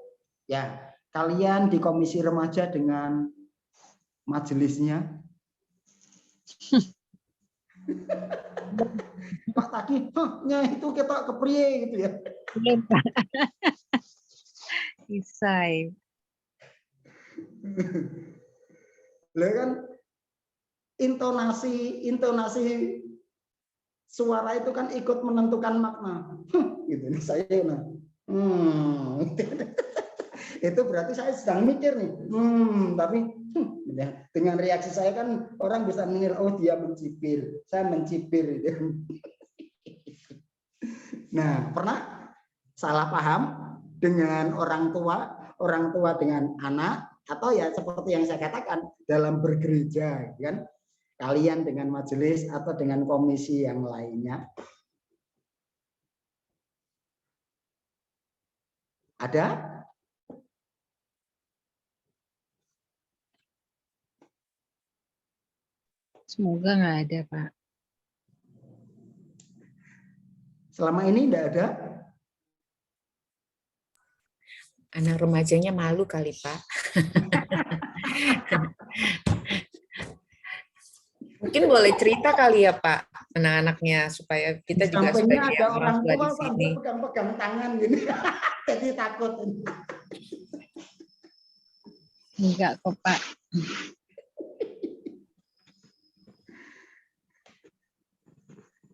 D: ya kalian di komisi remaja dengan majelisnya. Pak tadi, nya itu kita kepriye gitu ya.
F: Isai.
D: Lah kan intonasi Suara itu kan ikut menentukan makna. Gitu nih saya. Itu berarti saya sedang mikir nih. Tapi dengan reaksi saya kan orang bisa menilai, oh dia mencibir, saya mencibir. Nah, pernah salah paham dengan orang tua dengan anak, atau ya seperti yang saya katakan dalam bergereja, kan? Kalian dengan majelis atau dengan komisi yang lainnya. Ada?
F: Semoga nggak ada, Pak.
D: Selama ini tidak ada?
G: Anak remajanya malu kali, Pak. Mungkin boleh cerita kali ya, Pak, anak-anaknya, supaya kita juga
D: Sampingnya
G: sebagai
D: ada orang
G: tua di
D: tua
G: sini.
D: pegang-pegang tangan gini. Jadi takut.
F: Enggak kok, Pak.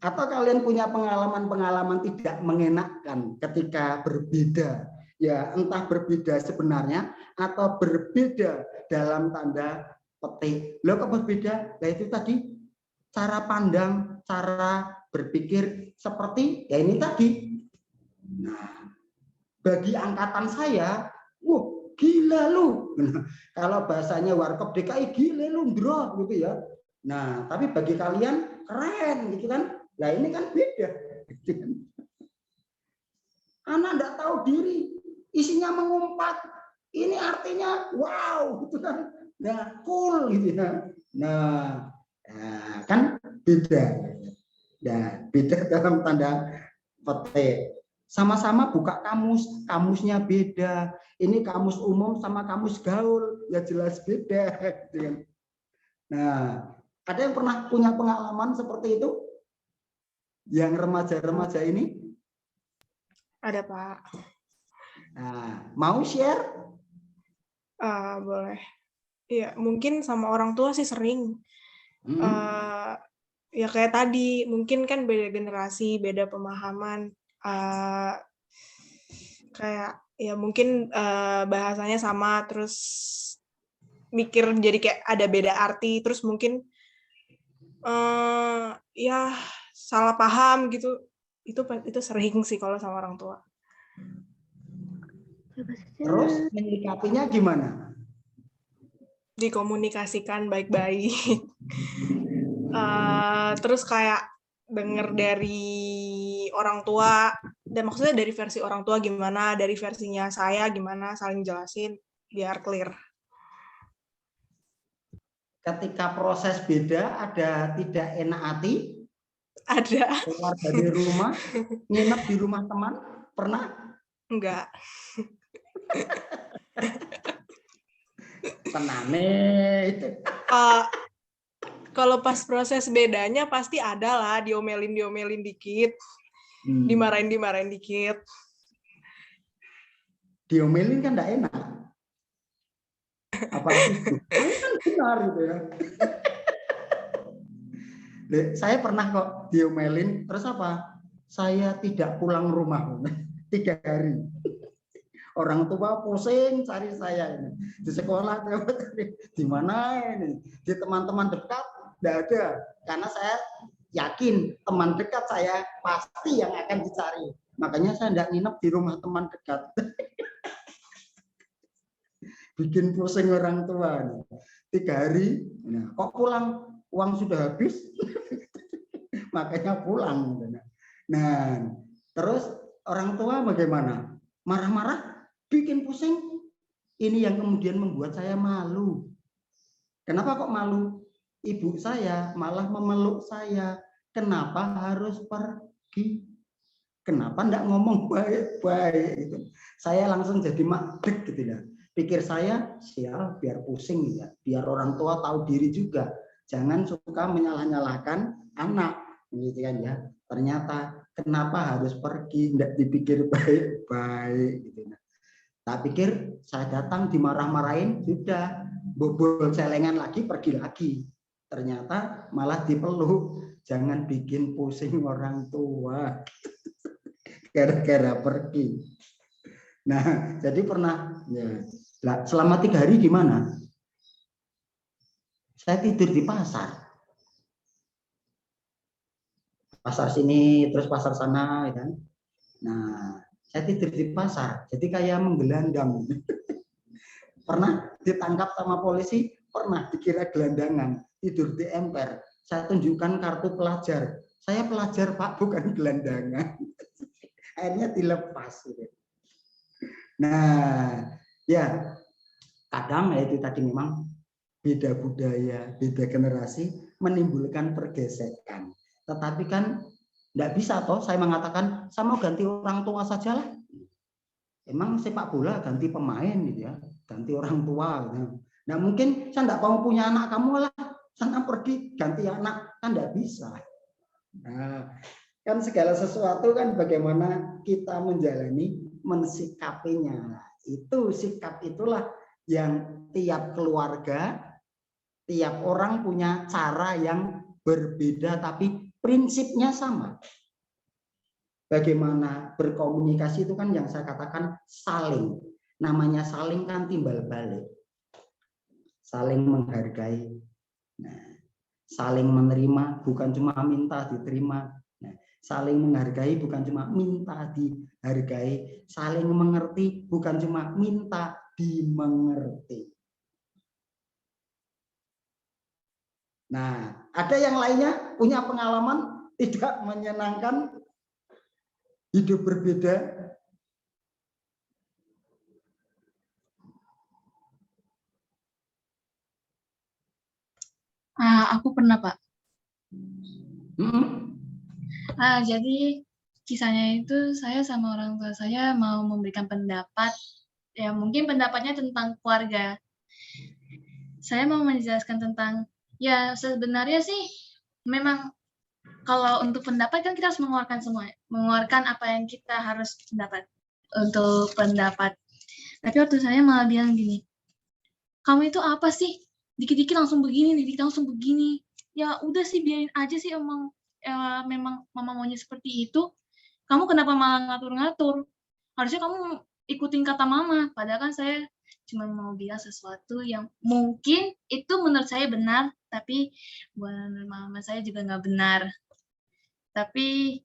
D: Atau kalian punya pengalaman-pengalaman tidak mengenakan ketika berbeda, ya entah berbeda sebenarnya atau berbeda dalam tanda petik. Loh kok berbeda? Nah itu tadi cara pandang, cara berpikir seperti ya ini tadi. Nah, bagi angkatan saya, wah gila lu. Kalau bahasanya Warkop DKI gila lu, bro, gitu ya. Nah, tapi bagi kalian keren gitu kan. Nah ini kan beda. Anak enggak tahu diri, isinya mengumpat. Ini artinya wow, gitu kan. Nah, cool gitu ya. Nah, kan beda. Nah, beda dalam tanda petik. Sama-sama buka kamus, kamusnya beda. Ini kamus umum sama kamus gaul, ya jelas beda. Nah, ada yang pernah punya pengalaman seperti itu? Yang remaja-remaja ini?
A: Ada, Pak.
D: Nah, mau share?
A: Boleh. Ya, mungkin sama orang tua sih sering. Ya kayak tadi, mungkin kan beda generasi, beda pemahaman. Kayak ya mungkin bahasanya sama, terus mikir jadi kayak ada beda arti, terus mungkin ya salah paham gitu. Itu sering sih kalau sama orang tua.
D: Terus menyikapinya gimana?
A: Dikomunikasikan baik-baik. Terus kayak denger dari orang tua, dan maksudnya dari versi orang tua gimana, dari versinya saya gimana, saling jelasin biar clear.
D: Ketika proses beda, ada tidak enak hati?
A: Ada.
D: Keluar dari rumah, nginep di rumah teman, pernah?
A: Enggak.
D: Tenane itu.
A: Kalau pas proses bedanya pasti ada lah, diomelin dikit, dimarahin dikit.
D: Diomelin kan enggak enak. Apalagi itu kan benar gitu ya. Saya pernah kok diomelin, terus apa? Saya tidak pulang rumah 3 hari. Orang tua pusing cari saya ini. Di sekolah, di mana ini? Di teman-teman dekat, tidak ada. Karena saya yakin teman dekat saya pasti yang akan dicari. Makanya saya tidak nginep di rumah teman dekat. Bikin pusing orang tua. 3 hari, nah, kok pulang? Uang sudah habis. Makanya pulang. Nah, terus orang tua bagaimana? Marah-marah, bikin pusing. Ini yang kemudian membuat saya malu. Kenapa kok malu? Ibu saya malah memeluk saya. Kenapa harus pergi? Kenapa enggak ngomong baik-baik gitu. Saya langsung jadi makdek gitu ya. Pikir saya, sial biar pusing ya. Biar orang tua tahu diri juga. Jangan suka menyalah-nyalahkan anak, gitu kan ya. Ternyata kenapa harus pergi, enggak dipikir baik-baik gitu. Tak pikir saya datang dimarah-marahin, sudah bobol celengan lagi, pergi lagi. ternyata malah dipeluk. Jangan bikin pusing orang tua gara-gara pergi. Nah, jadi pernah ya, selama 3 hari di mana? Saya tidur di pasar. Pasar sini, terus pasar sana, ya kan? Nah, saya tidur di pasar, jadi kayak menggelandang. Pernah ditangkap sama polisi, pernah dikira gelandangan, tidur di emper. Saya tunjukkan kartu pelajar. Saya pelajar Pak, bukan gelandangan. Akhirnya dilepas. Nah, ya kadang ya itu tadi memang beda budaya, beda generasi menimbulkan pergesekan. Tetapi kan tidak bisa toh saya mengatakan saya mau ganti orang tua saja lah. Emang sepak bola ganti pemain gitu ya, ganti orang tua. Gitu. Nah mungkin saya tidak mau punya anak kamu lah, sana pergi ganti anak, kan tidak bisa. Nah, kan segala sesuatu kan bagaimana kita menjalani, mensikapinya. Itu sikap itulah yang tiap keluarga, tiap orang punya cara yang berbeda tapi prinsipnya sama. Bagaimana berkomunikasi itu kan yang saya katakan saling. Namanya saling kan timbal balik. Saling menghargai. Nah, saling menerima bukan cuma minta diterima. Nah, saling menghargai bukan cuma minta dihargai. Saling mengerti bukan cuma minta dimengerti. Nah, ada yang lainnya punya pengalaman tidak menyenangkan, hidup berbeda?
K: Aku pernah, Pak. Jadi kisahnya itu saya sama orang tua saya mau memberikan pendapat, ya mungkin pendapatnya tentang keluarga. Saya mau menjelaskan tentang, ya sebenarnya sih memang kalau untuk pendapat kan kita harus mengeluarkan semua, mengeluarkan apa yang kita harus pendapat untuk pendapat. Tapi waktu saya malah bilang gini, kamu itu apa sih? Dikit-dikit langsung begini, dikit langsung begini. Ya udah sih biarin aja sih emang memang mama maunya seperti itu. Kamu kenapa malah ngatur-ngatur? Harusnya kamu ikutin kata mama. Padahal kan saya cuma mau bilang sesuatu yang mungkin itu menurut saya benar, tapi buat mama saya juga nggak benar. Tapi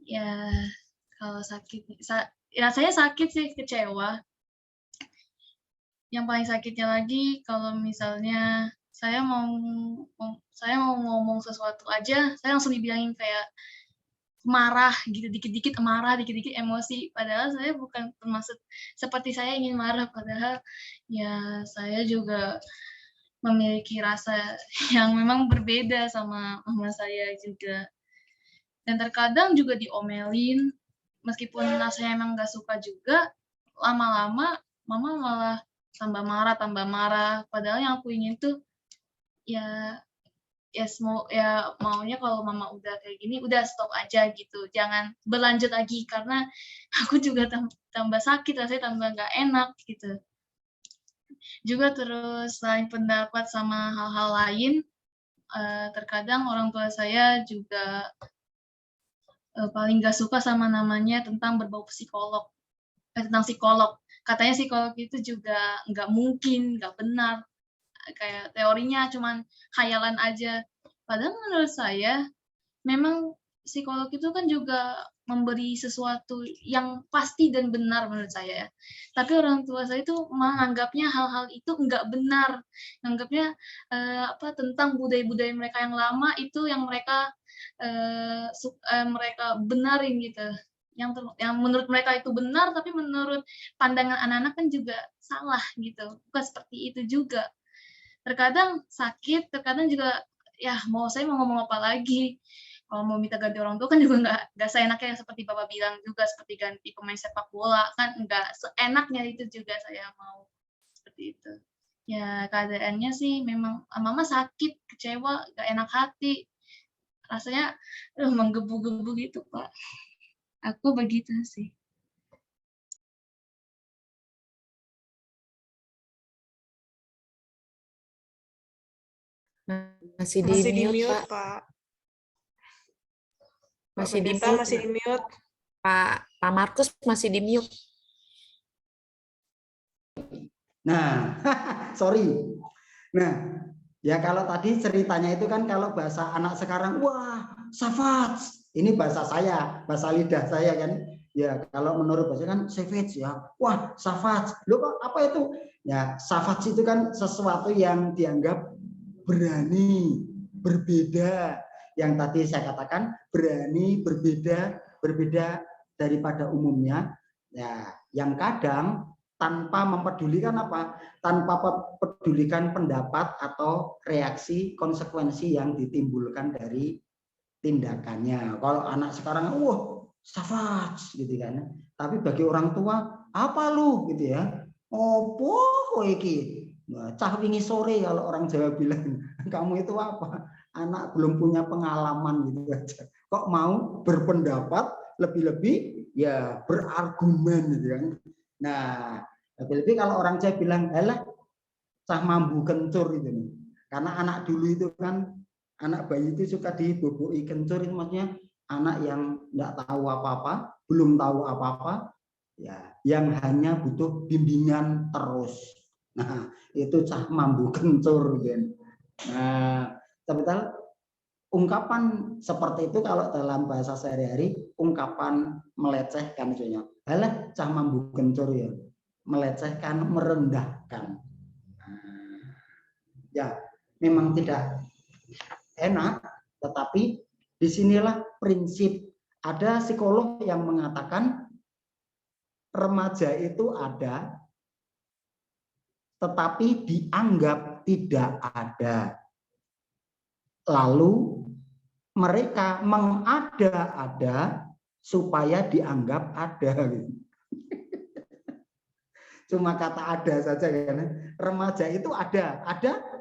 K: ya kalau sakit, ya saya sakit sih, kecewa. Yang paling sakitnya lagi kalau misalnya saya mau ngomong sesuatu aja, saya langsung dibilangin kayak marah gitu, dikit-dikit marah, dikit-dikit emosi. Padahal saya bukan termasuk seperti saya ingin marah, padahal ya saya juga memiliki rasa yang memang berbeda sama mama saya juga. Dan terkadang juga diomelin, meskipun rasanya emang nggak suka juga, lama-lama mama malah tambah marah. Padahal yang aku ingin tuh ya maunya kalau mama udah kayak gini udah stop aja gitu, jangan berlanjut lagi karena aku juga tambah sakit, rasanya tambah nggak enak gitu. Juga terus selain pendapat sama hal-hal lain, terkadang orang tua saya juga paling nggak suka sama namanya tentang berbau psikolog, tentang psikolog. Katanya psikolog itu juga nggak mungkin, nggak benar, kayak teorinya cuman khayalan aja. Padahal menurut saya memang psikolog itu kan juga memberi sesuatu yang pasti dan benar menurut saya. Tapi orang tua saya itu menganggapnya hal-hal itu nggak benar, menganggapnya tentang budaya-budaya mereka yang lama itu yang mereka mereka benarin gitu. Yang menurut mereka itu benar, tapi menurut pandangan anak-anak kan juga salah gitu. Bukan seperti itu juga. Terkadang sakit, terkadang juga ya saya mau ngomong apa lagi. Kalau mau minta ganti orang tua kan juga nggak seenaknya seperti Bapak bilang juga, seperti ganti pemain sepak bola kan nggak seenaknya itu juga saya mau seperti itu. Ya keadaannya sih memang mama sakit, kecewa, nggak enak hati. Rasanya menggebu-gebu gitu, Pak. Aku begitu sih.
G: Masih di
A: Masih di
G: mute,
A: mute,
G: Pak.
A: Pak.
G: Masih
A: Pak
G: di
A: Pendeta
G: mute.
A: masih di mute.
G: Pak Markus masih di mute.
D: Nah, sorry. Nah, ya kalau tadi ceritanya itu kan kalau bahasa anak sekarang, wah, savage. Ini bahasa saya, bahasa lidah saya kan. Ya, kalau menurut bahasa kan savage ya. Wah, savage. Loh kok apa itu? Ya, savage itu kan sesuatu yang dianggap berani, berbeda. Yang tadi saya katakan berani, berbeda daripada umumnya. Ya, yang kadang tanpa mempedulikan apa? Tanpa pedulikan pendapat atau reaksi konsekuensi yang ditimbulkan dari tindakannya. Kalau anak sekarang, wah, savage gitu kan. Tapi bagi orang tua, apa lu gitu ya? Opo kowe iki? Nah, cah wingi sore kalau orang Jawa bilang, kamu itu apa? Anak belum punya pengalaman gitu aja. Kok mau berpendapat lebih-lebih ya berargumen gitu kan. Nah, lebih-lebih kalau orang Jawa bilang, "Halah, cah mambu kencur" itu nih. Karena anak dulu itu kan, anak bayi itu suka diboboi kencur, itu maksudnya anak yang enggak tahu apa-apa, belum tahu apa-apa, ya, yang hanya butuh bimbingan terus. Nah, itu cah mambu kencur gitu. Nah, sebetulnya ungkapan seperti itu kalau dalam bahasa sehari-hari ungkapan melecehkan misalnya. Halah, cah mambu kencur ya. Melecehkan, merendahkan. Ya, memang tidak enak, tetapi disinilah prinsip. Ada psikolog yang mengatakan remaja itu ada, tetapi dianggap tidak ada. Lalu mereka mengada-ada supaya dianggap ada. Cuma kata ada saja kan. Remaja itu ada.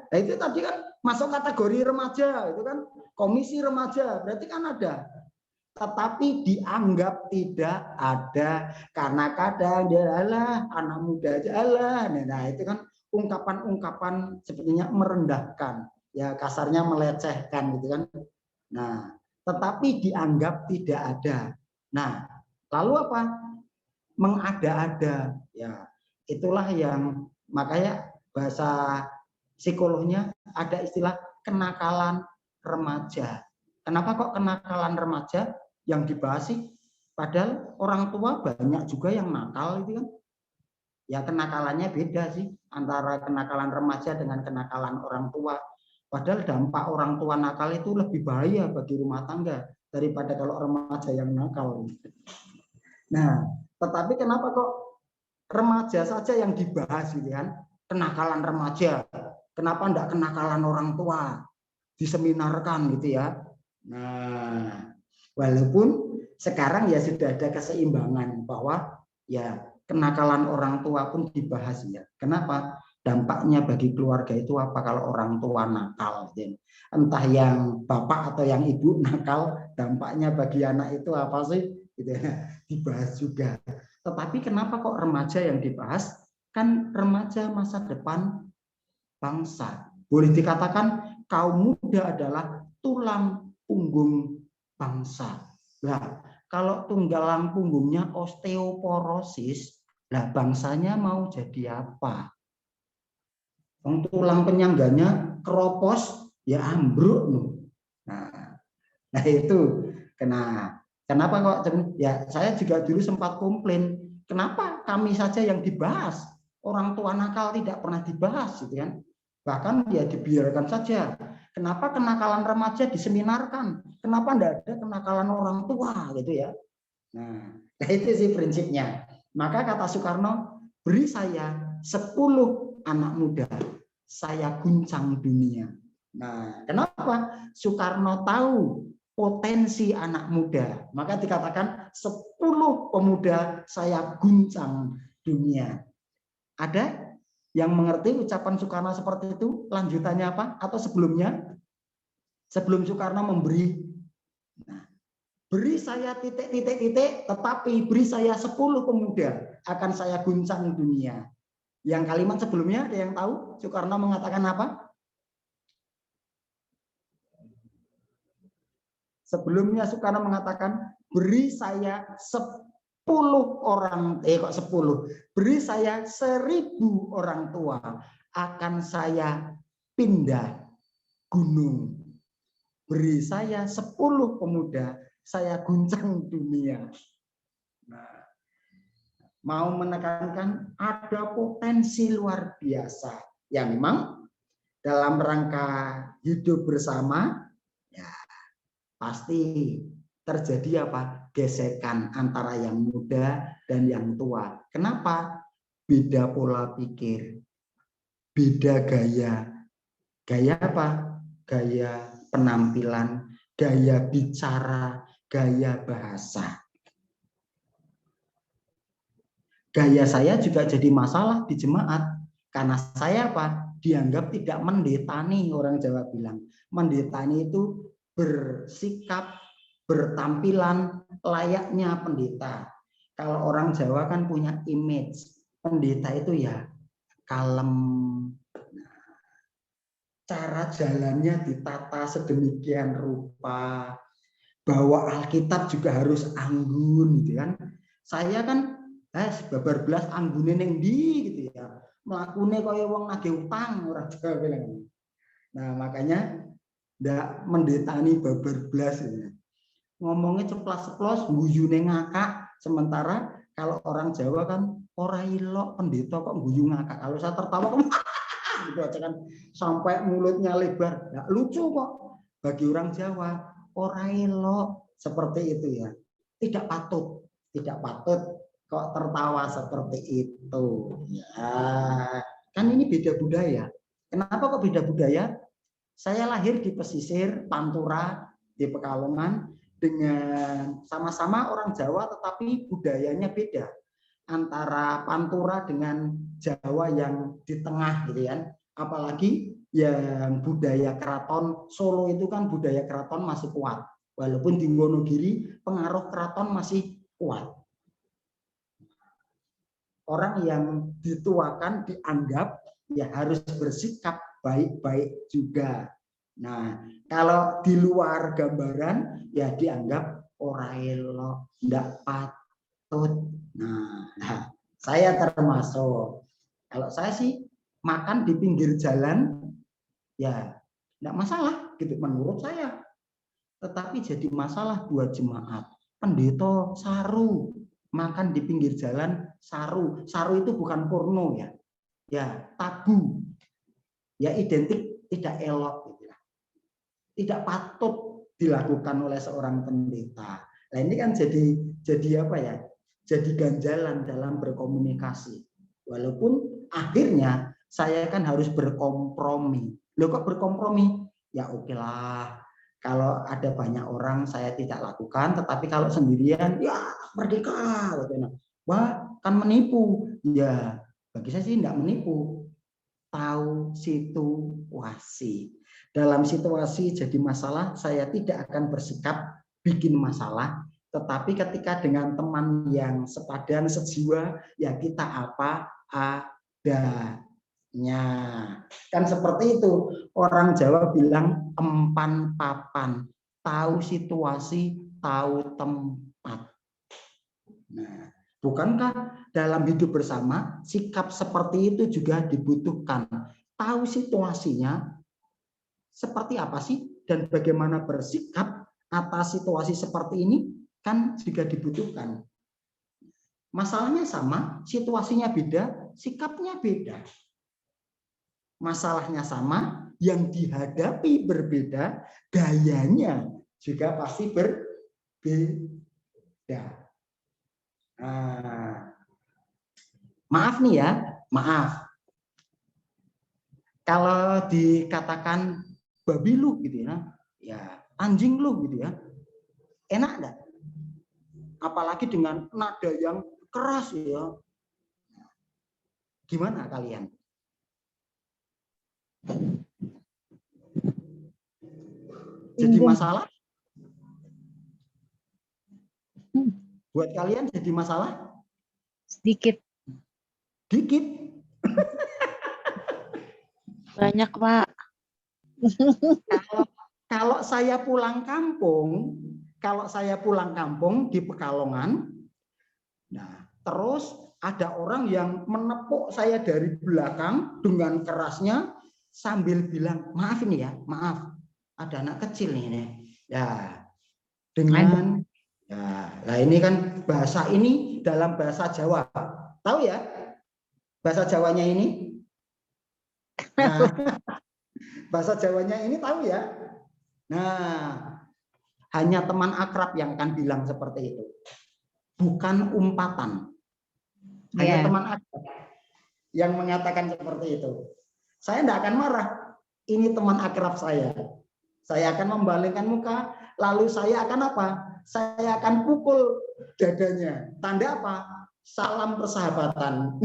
D: Nah itu tadi kan masuk kategori remaja, itu kan komisi remaja, berarti kan ada. Tetapi dianggap tidak ada karena kadang dia alah anak muda aja alah. Nah itu kan ungkapan-ungkapan sepertinya merendahkan, ya kasarnya melecehkan gitu kan. Nah, tetapi dianggap tidak ada. Nah, lalu apa? Mengada-ada, ya. Itulah yang makanya bahasa psikolognya ada istilah kenakalan remaja. Kenapa kok kenakalan remaja yang dibahas sih? Padahal orang tua banyak juga yang nakal itu kan. Ya kenakalannya beda sih antara kenakalan remaja dengan kenakalan orang tua. Padahal dampak orang tua nakal itu lebih bahaya bagi rumah tangga daripada kalau remaja yang nakal. Nah, tetapi kenapa kok remaja saja yang dibahas gitu kan, kenakalan remaja, kenapa enggak kenakalan orang tua diseminarkan gitu ya. Nah, walaupun sekarang ya sudah ada keseimbangan bahwa ya kenakalan orang tua pun dibahas ya. Kenapa? Dampaknya bagi keluarga itu apa kalau orang tua nakal, entah yang bapak atau yang ibu nakal, dampaknya bagi anak itu apa sih? Gitu ya, dibahas juga. Tetapi kenapa kok remaja yang dibahas? Kan remaja masa depan bangsa. Boleh dikatakan kaum muda adalah tulang punggung bangsa. Nah, kalau tulang punggungnya osteoporosis, lah bangsanya mau jadi apa? Tulang penyangganya keropos, ya ambruk loh. Nah itu kenapa kok ya saya juga dulu sempat komplain, kenapa kami saja yang dibahas, orang tua nakal tidak pernah dibahas gitu kan. Bahkan ya dibiarkan saja. Kenapa kenakalan remaja diseminarkan? Kenapa enggak ada kenakalan orang tua gitu ya. Nah, itu sih prinsipnya. Maka kata Soekarno, beri saya 10 anak muda, saya guncang dunia. Nah, kenapa? Soekarno tahu potensi anak muda. Maka dikatakan 10 pemuda saya guncang dunia. Ada yang mengerti ucapan Soekarno seperti itu? Lanjutannya apa? Atau sebelumnya? Sebelum Soekarno memberi, nah, beri saya titik, tetapi beri saya 10 pemuda, akan saya guncang dunia. Yang kalimat sebelumnya ada yang tahu? Soekarno mengatakan apa? Sebelumnya Soekarno mengatakan, beri saya 10 orang, kok 10, beri saya 1000 orang tua, akan saya pindah gunung. Beri saya 10 pemuda, saya guncang dunia. Nah, mau menekankan ada potensi luar biasa. Ya memang dalam rangka hidup bersama, ya pasti terjadi apa? Gesekan antara yang muda dan yang tua. Kenapa? Beda pola pikir, beda gaya. Gaya apa? Gaya penampilan, gaya bicara, gaya bahasa. Gaya saya juga jadi masalah di jemaat. Karena saya apa? Dianggap tidak mendetani, orang Jawa bilang. Mendetani itu bersikap, bertampilan layaknya pendeta. Kalau orang Jawa kan punya image. Pendeta itu ya kalem. Cara jalannya ditata sedemikian rupa. Bawa Alkitab juga harus anggun gitu kan. Saya kan babar belas anggune ning ndi gitu ya. Mlakune kaya wong nagih utang, orang Jawa bilang. Nah, makanya ndak mendetani babar belas ya. Ngomongnya ceplas-ceplos, guyune ngakak, sementara kalau orang Jawa kan ora ilok pendeta kok guyu ngakak. Kalau saya tertawa gitu aja kan sampai mulutnya lebar. Nggak lucu kok. Bagi orang Jawa ora ilok seperti itu ya. Tidak patut kok tertawa seperti itu. Ya, kan ini beda budaya. Kenapa kok beda budaya? Saya lahir di pesisir Pantura di Pekalongan dengan sama-sama orang Jawa tetapi budayanya beda. Antara Pantura dengan Jawa yang di tengah gitu kan. Apalagi yang budaya keraton Solo itu kan budaya keraton masih kuat. Walaupun di Wonogiri pengaruh keraton masih kuat. Orang yang dituakan dianggap ya harus bersikap baik-baik juga. Nah, kalau di luar gambaran ya dianggap ora elok, ndak patut. Nah, saya termasuk. Kalau saya sih makan di pinggir jalan ya ndak masalah gitu menurut saya. Tetapi jadi masalah buat jemaat. Pendeta saru makan di pinggir jalan saru. Saru itu bukan porno ya. Ya, tabu. Ya identik tidak elok gitu. Tidak patut dilakukan oleh seorang pendeta. Nah, ini kan jadi apa ya? Jadi ganjalan dalam berkomunikasi. Walaupun akhirnya saya kan harus berkompromi. Loh kok berkompromi? Ya oke lah. Kalau ada banyak orang saya tidak lakukan, tetapi kalau sendirian ya merdeka. Wah, kan menipu. Ya, bagi saya sih tidak menipu. Tahu situasi. Dalam situasi jadi masalah, saya tidak akan bersikap bikin masalah. Tetapi ketika dengan teman yang sepadan, sejiwa, ya kita apa adanya. Kan seperti itu. Orang Jawa bilang empan papan. Tahu situasi, tahu tempat. Nah, bukankah dalam hidup bersama sikap seperti itu juga dibutuhkan? Tahu situasinya seperti apa sih dan bagaimana bersikap atas situasi seperti ini kan juga dibutuhkan. Masalahnya sama, situasinya beda, sikapnya beda. Masalahnya sama, yang dihadapi berbeda, gayanya juga pasti berbeda. Maaf nih ya, maaf. Kalau dikatakan babi lu gitu ya anjing lu gitu ya, enak enggak? Apalagi dengan nada yang keras ya. Gimana kalian? Jadi masalah? Buat kalian jadi masalah?
H: Sedikit.
D: Dikit.
H: Banyak, Pak.
D: Kalau saya pulang kampung di Pekalongan, nah terus ada orang yang menepuk saya dari belakang dengan kerasnya sambil bilang, maaf ini ya, maaf, ada anak kecil nih. Ya, dengan ya, nah ini kan bahasa ini dalam bahasa Jawa. Tahu ya? Bahasa Jawanya ini? Nah, bahasa Jawanya ini tahu ya? Nah, hanya teman akrab yang akan bilang seperti itu. Bukan umpatan. Hanya teman akrab yang mengatakan seperti itu. Saya tidak akan marah. Ini teman akrab saya. Saya akan membalingkan muka, lalu saya akan apa? Saya akan pukul dadanya. Tanda apa? Salam persahabatan.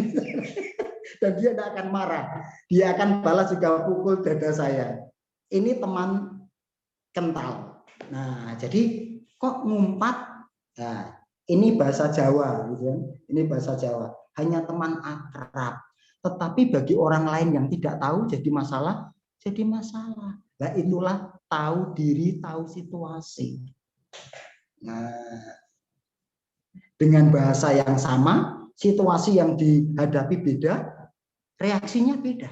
D: Dan dia tidak akan marah. Dia akan balas juga pukul dada saya. Ini teman kental. Nah, jadi kok ngumpat? Nah, ini bahasa Jawa, gitu kan? Ini bahasa Jawa. Hanya teman akrab. Tetapi bagi orang lain yang tidak tahu jadi masalah, jadi masalah. Nah, itulah tahu diri, tahu situasi. Nah, dengan bahasa yang sama, situasi yang dihadapi beda, reaksinya beda.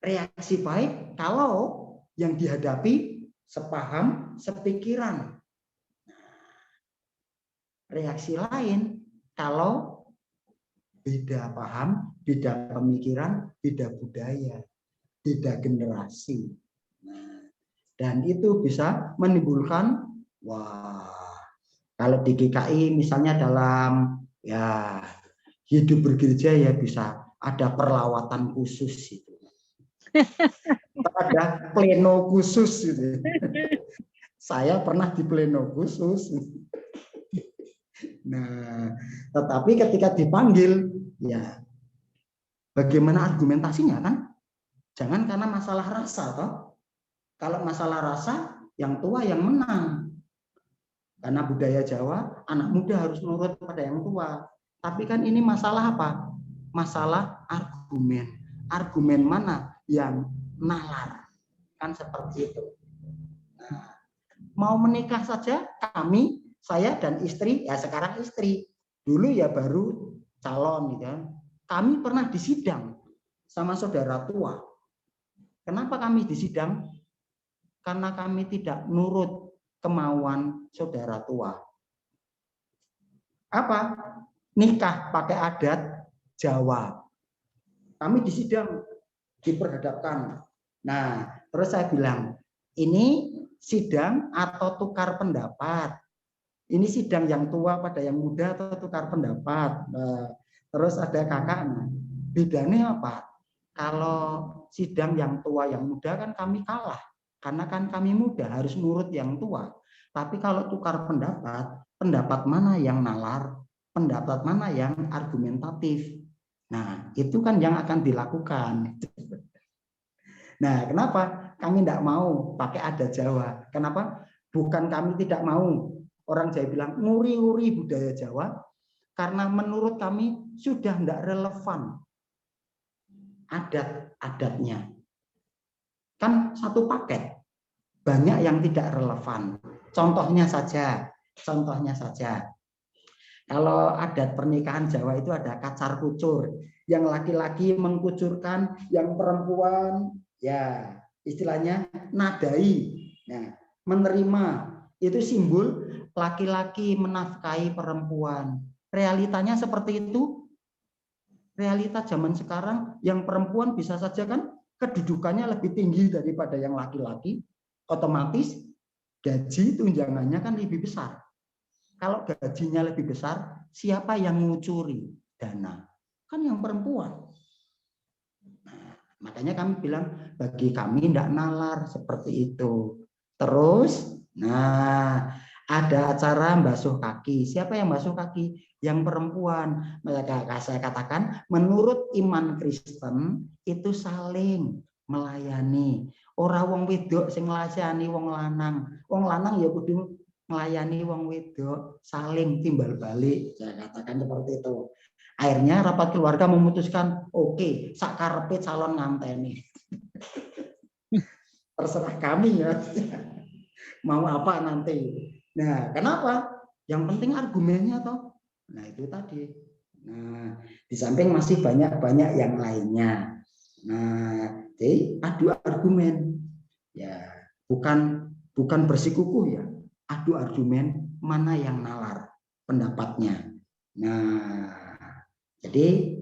D: Reaksi baik kalau yang dihadapi sepaham, sepikiran. Reaksi lain kalau beda paham, beda pemikiran, beda budaya, beda generasi. Nah, dan itu bisa menimbulkan, wah, kalau di GKI misalnya dalam ya hidup bergereja ya bisa ada perlawatan khusus itu. Ada pleno khusus gitu. Saya pernah di pleno khusus. Nah, tetapi ketika dipanggil, ya bagaimana argumentasinya kan? Jangan karena masalah rasa toh. Kalau masalah rasa, yang tua yang menang. Karena budaya Jawa, anak muda harus nurut pada yang tua. Tapi kan ini masalah apa? Masalah argumen. Argumen mana yang nalar? Kan seperti itu. Nah, mau menikah saja kami, saya dan istri, ya sekarang istri. Dulu ya baru calon gitu kan. Kami pernah disidang sama saudara tua. Kenapa kami disidang? Karena kami tidak nurut kemauan saudara tua. Apa? Nikah pakai adat Jawa. Kami disidang, diperhadapkan. Nah, terus saya bilang, ini sidang atau tukar pendapat? Ini sidang yang tua pada yang muda atau tukar pendapat? Nah, terus ada kakaknya. Bedanya apa? Kalau sidang yang tua yang muda kan kami kalah. Karena kan kami muda harus nurut yang tua. Tapi kalau tukar pendapat, pendapat mana yang nalar? Pendapat mana yang argumentatif? Nah, itu kan yang akan dilakukan. Nah, kenapa kami tidak mau pakai adat Jawa? Kenapa? Bukan kami tidak mau. Orang Jawa bilang nguri-nguri budaya Jawa. Karena menurut kami sudah tidak relevan adat-adatnya. Kan satu paket. Banyak yang tidak relevan. Contohnya saja. Kalau adat pernikahan Jawa itu ada kacar kucur. Yang laki-laki mengkucurkan, yang perempuan ya istilahnya nadai. Nah, menerima itu simbol laki-laki menafkahi perempuan. Realitanya seperti itu. Realita zaman sekarang yang perempuan bisa saja kan kedudukannya lebih tinggi daripada yang laki-laki. Otomatis gaji tunjangannya kan lebih besar. Kalau gajinya lebih besar, siapa yang ngucuri dana? Kan yang perempuan. Nah, makanya kami bilang bagi kami tidak nalar seperti itu. Terus, nah ada acara basuh kaki. Siapa yang basuh kaki? Yang perempuan. Maka saya katakan menurut iman Kristen itu saling melayani. Ora wong wedok sing nglayani wong lanang. Wong lanang ya kudu melayani wong wedok, saling timbal balik. Saya katakan seperti itu. Akhirnya rapat keluarga memutuskan, oke, sak karepe calon nganteni. terserah kami ya. Mau apa nanti. Nah, kenapa? Yang penting argumennya toh. Nah, itu tadi. Nah, di samping masih banyak-banyak yang lainnya. Nah, jadi adu argumen. Ya, bukan bersikukuh ya. Adu argumen mana yang nalar pendapatnya. Nah, jadi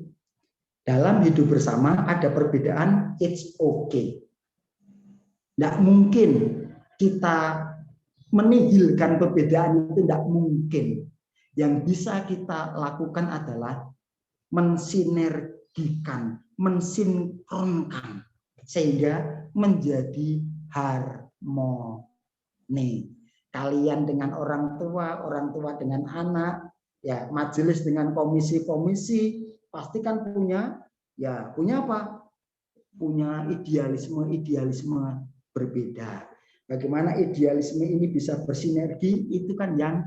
D: dalam hidup bersama ada perbedaan, it's okay. Tidak mungkin kita menihilkan perbedaan, itu tidak mungkin. Yang bisa kita lakukan adalah mensinergikan, mensinkronkan sehingga menjadi harmoni. Kalian dengan orang tua dengan anak, ya majelis dengan komisi-komisi, pasti kan punya apa? Punya idealisme berbeda. Bagaimana idealisme ini bisa bersinergi, itu kan yang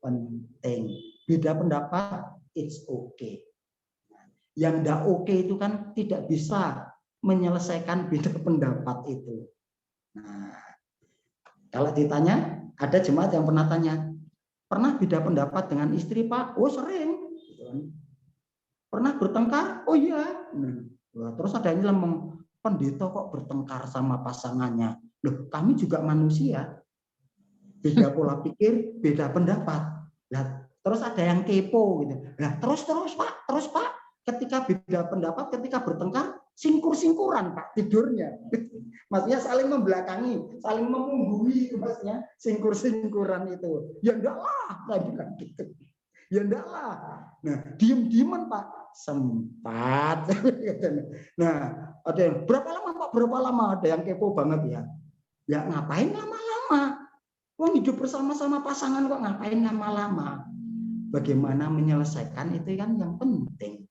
D: penting. Beda pendapat, it's okay. Yang tidak oke itu kan tidak bisa menyelesaikan beda pendapat itu. Nah, kalau ditanya, ada jemaat yang pernah tanya, pernah beda pendapat dengan istri Pak? Oh sering. Pernah bertengkar? Oh iya. Nah, terus ada yang ngomong, pendeta kok bertengkar sama pasangannya? Loh, kami juga manusia. Beda pola pikir, beda pendapat. Nah, terus ada yang kepo gitu. Nah, terus Pak, ketika beda pendapat, ketika bertengkar, singkur-singkuran Pak tidurnya. Maksudnya saling membelakangi, saling memunggui itu maksudnya singkur-singkuran itu. Ya enggak lah, saya bilang gitu. Ya enggak lah. Nah, diem-dieman Pak, sempat. Nah, ada yang berapa lama Pak? Berapa lama? Ada yang kepo banget ya. Ya ngapain lama-lama? Wong hidup bersama-sama pasangan kok ngapain lama-lama? Bagaimana menyelesaikan itu kan yang penting.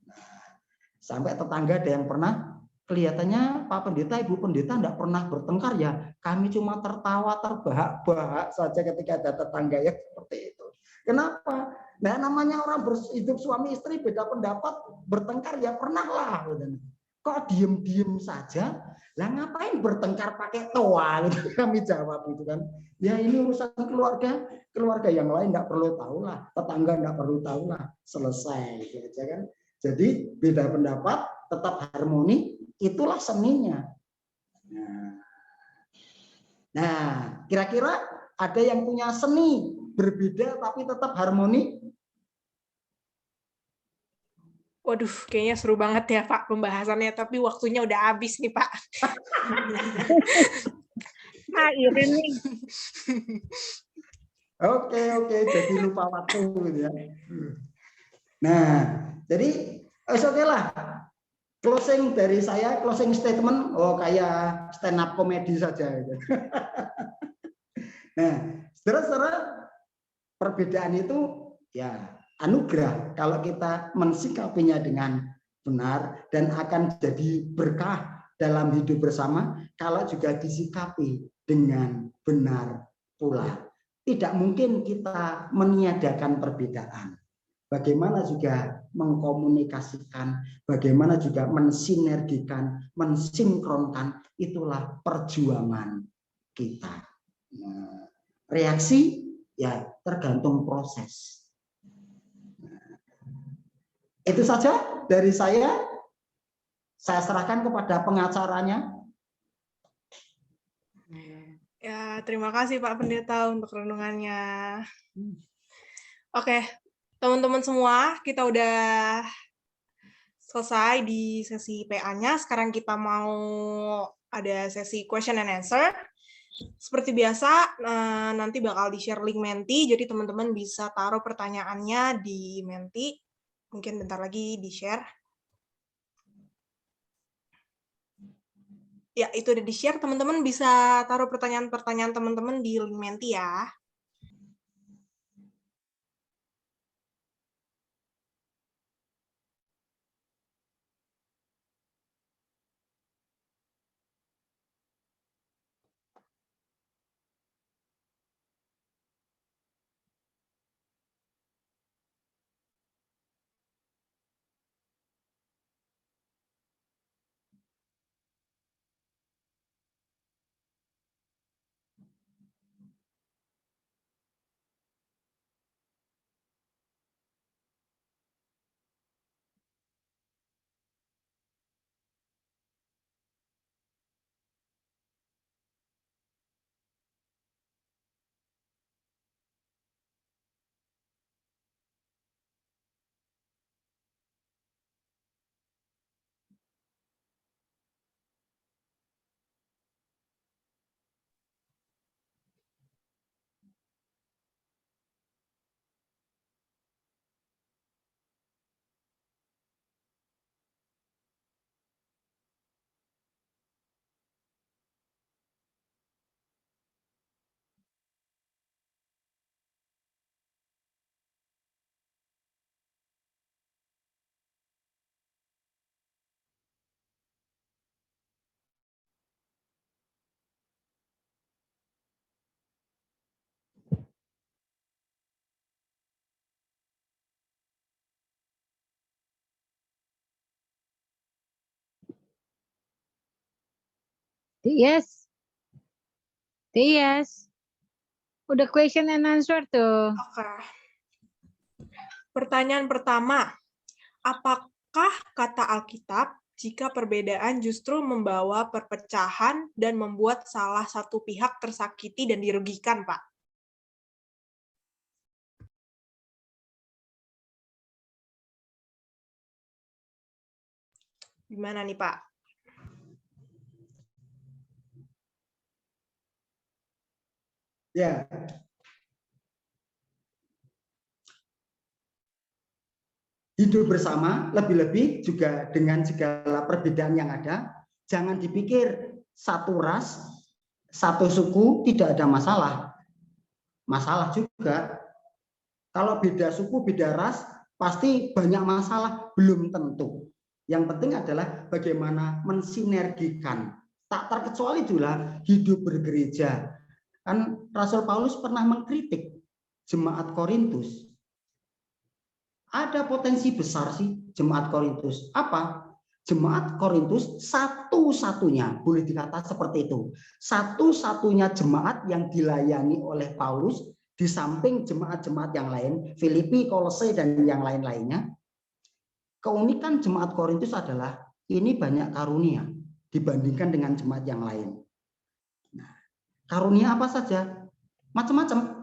D: Nah, sampai tetangga ada yang pernah kelihatannya Pak Pendeta, Ibu Pendeta enggak pernah bertengkar ya. Kami cuma tertawa terbahak-bahak saja ketika ada tetangga yang seperti itu. Kenapa? Nah, namanya orang hidup suami istri beda pendapat, bertengkar ya pernah lah. Kok diem-diem saja? Lah ngapain bertengkar pakai toa? Gitu kami jawab itu kan. Ya ini urusan keluarga yang lain nggak perlu tahu lah, tetangga nggak perlu tahu lah, selesai gitu aja kan. Jadi beda pendapat tetap harmoni, itulah seninya. Nah, kira-kira ada yang punya seni berbeda tapi tetap harmoni?
A: Waduh, kayaknya seru banget ya Pak pembahasannya, tapi waktunya udah habis nih Pak.
F: Irin nih.
D: Oke, jadi lupa waktu ya. Nah, jadi oke lah. Closing dari saya, closing statement, kayak stand up komedi saja. Nah, saudara-saudara, perbedaan itu ya anugerah kalau kita mensikapinya dengan benar dan akan jadi berkah dalam hidup bersama kalau juga disikapi dengan benar pula. Tidak mungkin kita meniadakan perbedaan. Bagaimana juga mengkomunikasikan, bagaimana juga mensinergikan, mensinkronkan, itulah perjuangan kita. Nah, reaksi ya tergantung proses. Itu saja dari saya. Saya serahkan kepada pengacaranya.
A: Ya, terima kasih Pak Pendeta untuk renungannya. Oke, teman-teman semua, kita udah selesai di sesi PA-nya. Sekarang kita mau ada sesi question and answer. Seperti biasa, nanti bakal di-share link Menti, jadi teman-teman bisa taruh pertanyaannya di Menti. Mungkin bentar lagi di-share. Ya, itu udah di-share. Teman-teman bisa taruh pertanyaan-pertanyaan teman-teman di link Menti ya.
F: Yes. Yes. Udah question and answer tuh.
A: Oke. Pertanyaan pertama, apakah kata Alkitab jika perbedaan justru membawa perpecahan dan membuat salah satu pihak tersakiti dan dirugikan, Pak? Gimana nih, Pak?
D: Ya. Hidup bersama, lebih-lebih juga dengan segala perbedaan yang ada, jangan dipikir satu ras, satu suku tidak ada masalah. Masalah juga. Kalau beda suku, beda ras, pasti banyak masalah, belum tentu. Yang penting adalah bagaimana mensinergikan. Tak terkecuali juga hidup bergereja. Kan Rasul Paulus pernah mengkritik jemaat Korintus. Ada potensi besar sih jemaat Korintus. Apa? Jemaat Korintus satu-satunya, boleh dikata seperti itu, satu-satunya jemaat yang dilayani oleh Paulus di samping jemaat-jemaat yang lain, Filipi, Kolose, dan yang lain-lainnya. Keunikan jemaat Korintus adalah ini banyak karunia dibandingkan dengan jemaat yang lain. Nah, karunia apa saja? Macam-macam.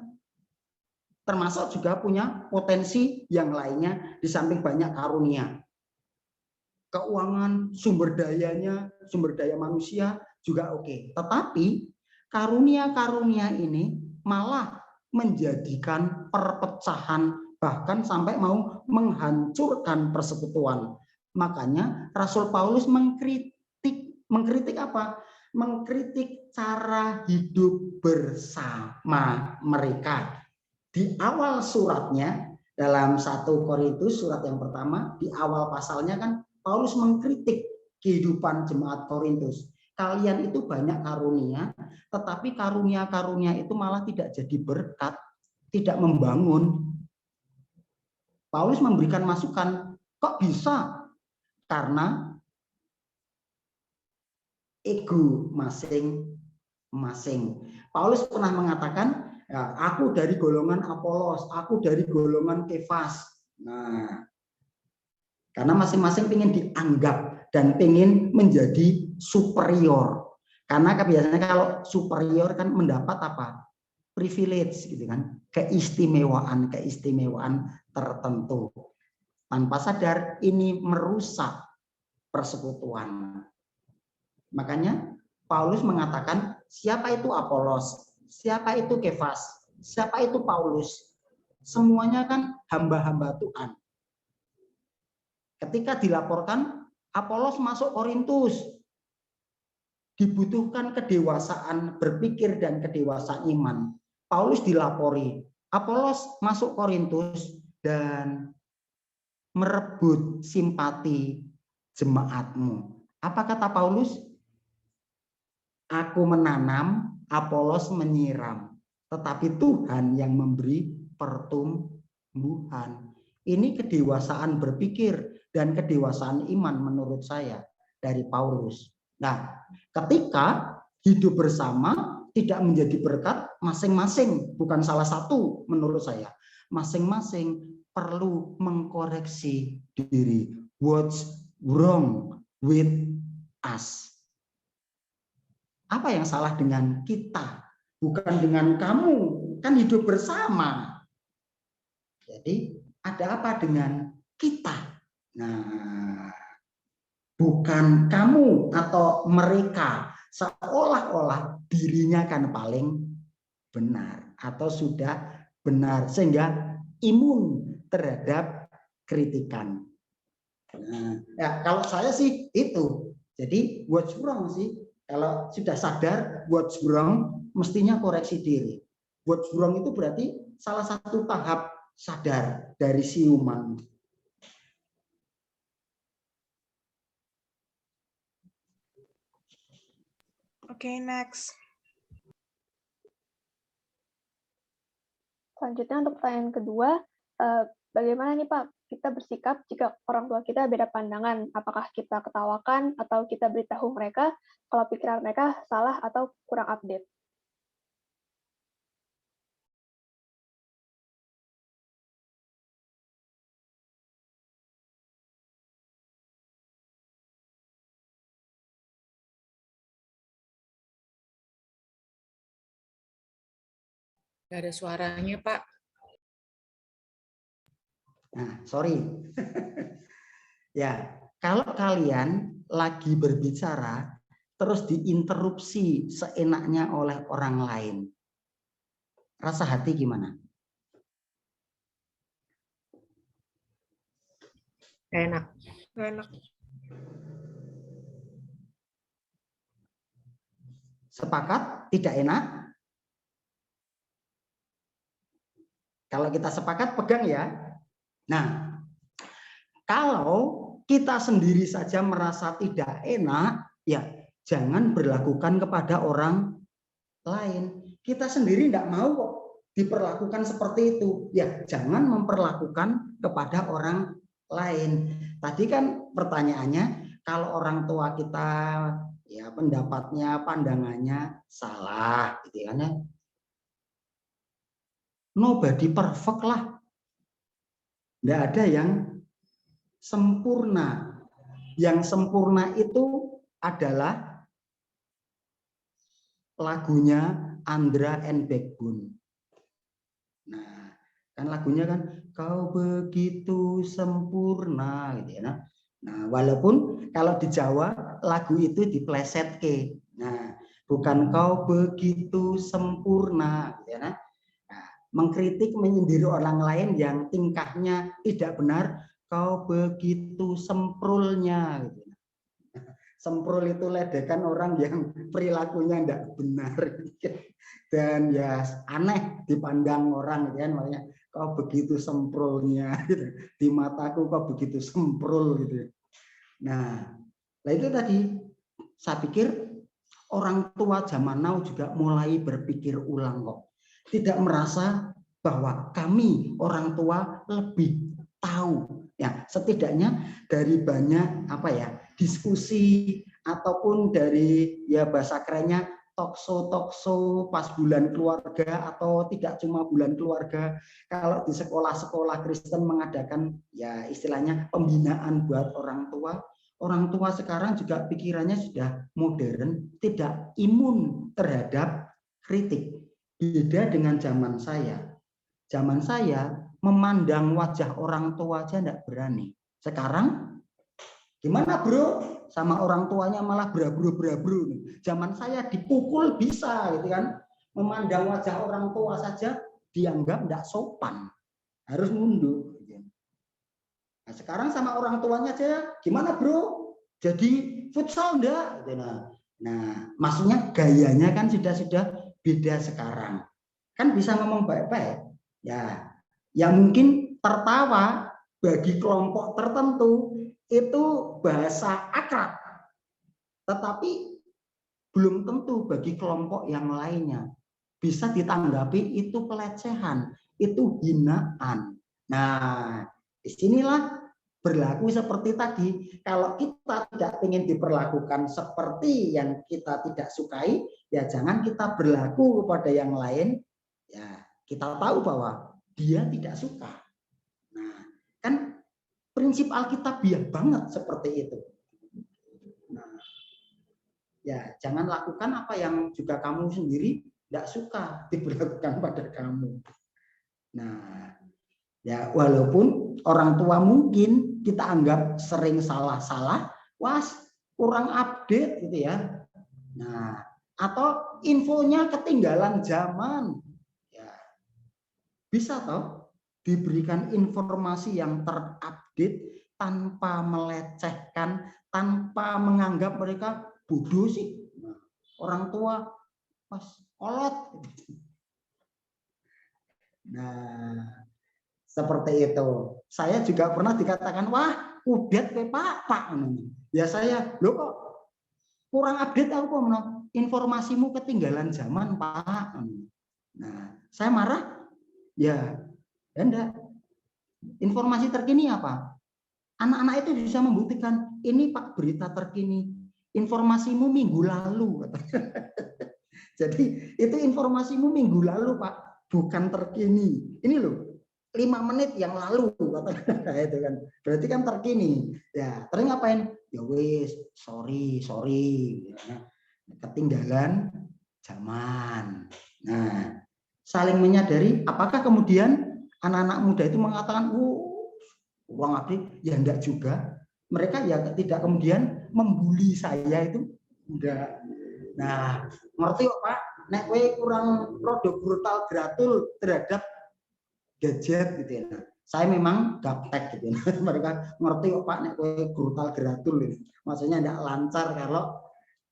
D: Termasuk juga punya potensi yang lainnya di samping banyak karunia. Keuangan, sumber dayanya, sumber daya manusia juga oke. Tetapi karunia-karunia ini malah menjadikan perpecahan, bahkan sampai mau menghancurkan persekutuan. Makanya Rasul Paulus mengkritik apa? Mengkritik cara hidup bersama mereka. Di awal suratnya, dalam 1 Korintus surat yang pertama, di awal pasalnya kan Paulus mengkritik kehidupan jemaat Korintus. Kalian itu banyak karunia, tetapi karunia-karunia itu malah tidak jadi berkat, tidak membangun. Paulus memberikan masukan, kok bisa? Karena ego masing-masing. Paulus pernah mengatakan, ya, aku dari golongan Apolos, aku dari golongan Kefas. Nah, karena masing-masing ingin dianggap dan ingin menjadi superior. Karena biasanya kalau superior kan mendapat apa? Privilege gitu kan, keistimewaan tertentu. Tanpa sadar ini merusak persekutuan. Makanya Paulus mengatakan, siapa itu Apolos? Siapa itu Kefas? Siapa itu Paulus? Semuanya kan hamba-hamba Tuhan. Ketika dilaporkan Apolos masuk Korintus, dibutuhkan kedewasaan berpikir dan kedewasaan iman. Paulus dilapori, Apolos masuk Korintus dan merebut simpati jemaatmu. Apa kata Paulus? Aku menanam, Apolos menyiram, tetapi Tuhan yang memberi pertumbuhan. Ini kedewasaan berpikir dan kedewasaan iman menurut saya dari Paulus. Nah, ketika hidup bersama tidak menjadi berkat, masing-masing, bukan salah satu menurut saya, masing-masing perlu mengkoreksi diri. What's wrong with us? Apa yang salah dengan kita? Bukan dengan kamu, kan hidup bersama. Jadi ada apa dengan kita? Nah, bukan kamu atau mereka, seolah-olah dirinya kan paling benar atau sudah benar sehingga imun terhadap kritikan. Nah, ya kalau saya sih itu. Jadi what's wrong sih? Kalau sudah sadar what's wrong, mestinya koreksi diri. What's wrong itu berarti salah satu tahap sadar dari siuman.
A: Oke, next.
B: Selanjutnya untuk pertanyaan kedua, bagaimana nih Pak kita bersikap jika orang tua kita beda pandangan? Apakah kita ketawakan atau kita beritahu mereka kalau pikiran mereka salah atau kurang update?
G: Nggak ada suaranya, Pak.
D: Nah, sorry. Ya, kalau kalian lagi berbicara, terus diinterupsi seenaknya oleh orang lain, rasa hati gimana?
G: Nggak enak.
A: Nggak enak.
D: Sepakat? Tidak enak? Kalau kita sepakat, pegang ya. Nah, kalau kita sendiri saja merasa tidak enak, ya jangan berlakukan kepada orang lain. Kita sendiri tidak mau kok diperlakukan seperti itu. Ya, jangan memperlakukan kepada orang lain. Tadi kan pertanyaannya, kalau orang tua kita ya pendapatnya, pandangannya salah, gitu kan ya. Nobody perfect lah. Tidak ada yang sempurna. Yang sempurna itu adalah lagunya Andra and Backbone. Nah, kan lagunya kan kau begitu sempurna gitu ya. Nah, walaupun kalau di Jawa lagu itu diplesetke. Nah, bukan kau begitu sempurna gitu ya. Mengkritik, menyindir orang lain yang tingkahnya tidak benar, kau begitu semprulnya. Gitu. Semprul itu ledekan orang yang perilakunya tidak benar dan ya aneh dipandang orang, gitu kan, makanya kau begitu semprulnya, gitu. Di mataku kau begitu semprul gitu. Nah, itu tadi saya pikir orang tua zaman now juga mulai berpikir ulang kok. Tidak merasa bahwa kami orang tua lebih tahu, ya setidaknya dari banyak diskusi ataupun dari ya bahasa kerennya talkshow pas bulan keluarga atau tidak cuma bulan keluarga. Kalau di sekolah-sekolah Kristen mengadakan ya istilahnya pembinaan buat orang tua sekarang juga pikirannya sudah modern, tidak imun terhadap kritik. Beda dengan zaman saya. Zaman saya memandang wajah orang tua aja enggak berani. Sekarang gimana bro? Sama orang tuanya malah berabru. Zaman saya dipukul bisa gitu kan. Memandang wajah orang tua saja dianggap enggak sopan. Harus mundur. Nah, sekarang sama orang tuanya aja gimana bro? Jadi futsal enggak? Nah, maksudnya gayanya kan sudah beda sekarang. Kan bisa ngomong baik-baik. Ya mungkin tertawa bagi kelompok tertentu itu bahasa akrab. Tetapi belum tentu bagi kelompok yang lainnya. Bisa ditanggapi itu pelecehan, itu hinaan. Nah, disinilah berlaku seperti tadi. Kalau kita tidak ingin diperlakukan seperti yang kita tidak sukai, ya jangan kita berlaku kepada yang lain. Ya kita tahu bahwa dia tidak suka. Nah, kan prinsip Alkitabiah banget seperti itu. Nah, ya jangan lakukan apa yang juga kamu sendiri tidak suka diberlakukan pada kamu. Nah, ya walaupun orang tua mungkin kita anggap sering salah-salah, kurang update gitu ya. Nah, atau infonya ketinggalan zaman. Ya. Bisa toh diberikan informasi yang terupdate tanpa melecehkan, tanpa menganggap mereka bodoh sih. Nah, orang tua pas kolot. Nah, seperti itu. Saya juga pernah dikatakan, wah, udet ke Pak. Ya saya, loh kok kurang update aku kok, informasimu ketinggalan zaman, Pak. Nah, saya marah, ya enggak. Informasi terkini apa? Anak-anak itu bisa membuktikan, ini Pak berita terkini, informasimu minggu lalu. Jadi itu informasimu minggu lalu Pak, bukan terkini. Ini loh, 5 menit yang lalu. Itu kan. Berarti kan terkini. Ya, terus ngapain? Ya wis, sorry. Ketinggalan zaman. Nah, saling menyadari, apakah kemudian anak-anak muda itu mengatakan, uang abdi, ya enggak juga. Mereka ya tidak kemudian membuli saya itu enggak. Nah, ngerti kok Pak, nek kowe kurang produk brutal gratul terhadap gadget gitu ya. Saya memang gaptek gitu ya. Mereka ngerti kok Pak, nek kowe brutal gratul gitu. Maksudnya enggak lancar kalau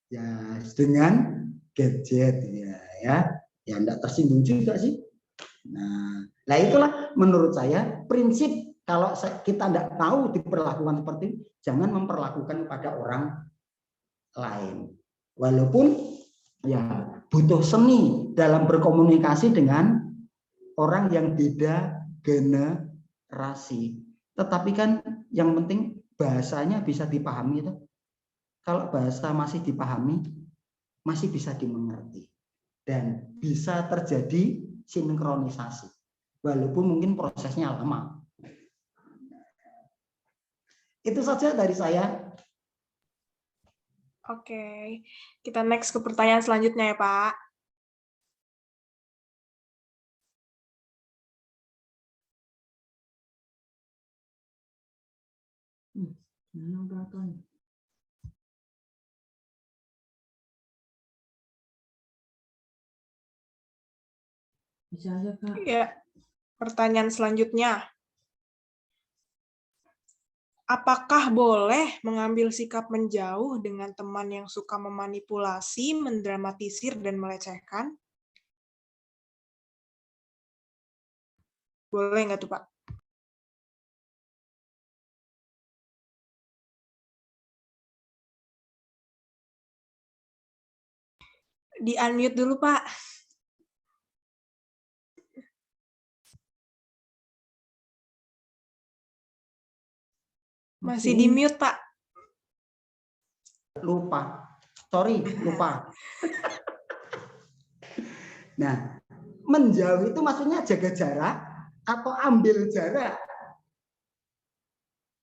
D: ya dengan gadget ya enggak tersinggung juga sih. Nah itulah menurut saya prinsip kalau kita tidak tahu diperlakukan seperti itu, jangan memperlakukan pada orang lain. Walaupun ya butuh seni dalam berkomunikasi dengan orang yang beda generasi. Tetapi kan yang penting bahasanya bisa dipahami itu. Kalau bahasa masih dipahami, masih bisa dimengerti dan bisa terjadi sinkronisasi. Walaupun mungkin prosesnya lama. Itu saja dari saya.
A: Oke, kita next ke pertanyaan selanjutnya ya, Pak.
E: Bisa aja, Kak.
A: Ya, pertanyaan selanjutnya. Apakah boleh mengambil sikap menjauh dengan teman yang suka memanipulasi, mendramatisir, dan melecehkan? Boleh nggak tuh, Pak? Di-unmute dulu, Pak. Masih di-mute, Pak.
D: Lupa. Sorry, lupa. Nah, menjauh itu maksudnya jaga jarak atau ambil jarak?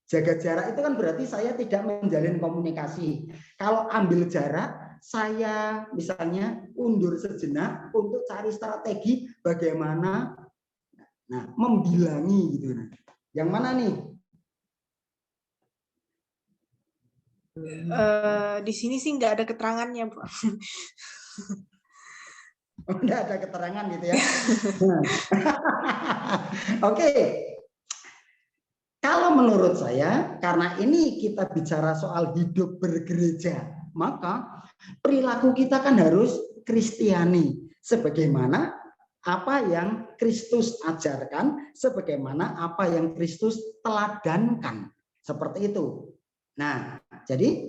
D: Jaga jarak itu kan berarti saya tidak menjalin komunikasi. Kalau ambil jarak, saya misalnya undur sejenak untuk cari strategi bagaimana membilangi gitu. Yang mana nih?
A: Di sini sih nggak ada keterangannya, Pak.
D: Nggak ada keterangan gitu ya. Oke. Kalau menurut saya, karena ini kita bicara soal hidup bergereja, maka perilaku kita kan harus Kristiani, sebagaimana apa yang Kristus ajarkan, sebagaimana apa yang Kristus teladankan, seperti itu. Nah, jadi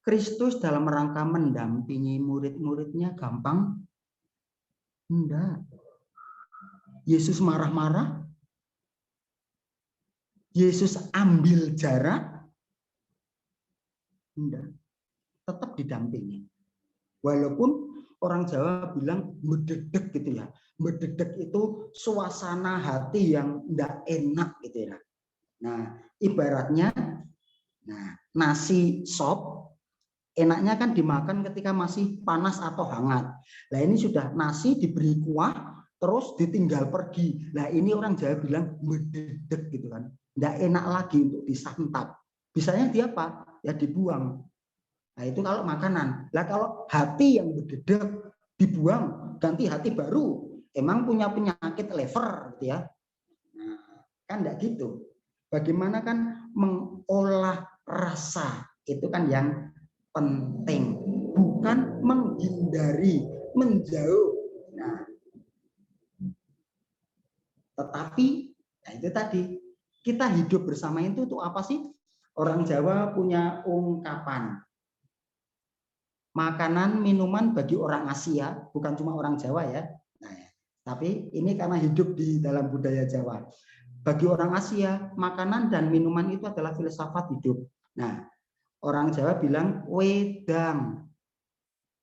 D: Kristus dalam rangka mendampingi murid-muridnya gampang? Enggak. Yesus marah-marah? Yesus ambil jarak? Enggak. Tetap didampingi. Walaupun orang Jawa bilang mededek gitu ya. Mededek itu suasana hati yang enggak enak gitu ya. Nah, ibaratnya nasi sop enaknya kan dimakan ketika masih panas atau hangat. Nah, ini sudah nasi diberi kuah terus ditinggal pergi. Nah, ini orang Jawa bilang mededek gitu kan. Nggak enak lagi untuk disantap. Bisanya dia apa? Ya dibuang. Nah itu kalau makanan. Lah kalau hati yang berdedek dibuang, ganti hati baru. Emang punya penyakit liver gitu ya. Nah, kan enggak gitu. Bagaimana kan mengolah rasa itu kan yang penting. Bukan menghindari, menjauh. Nah, tetapi nah itu tadi. Kita hidup bersama itu tuh apa sih? Orang Jawa punya ungkapan. Makanan, minuman bagi orang Asia, bukan cuma orang Jawa ya. Nah, tapi ini karena hidup di dalam budaya Jawa. Bagi orang Asia, makanan dan minuman itu adalah filsafat hidup. Nah, orang Jawa bilang wedang.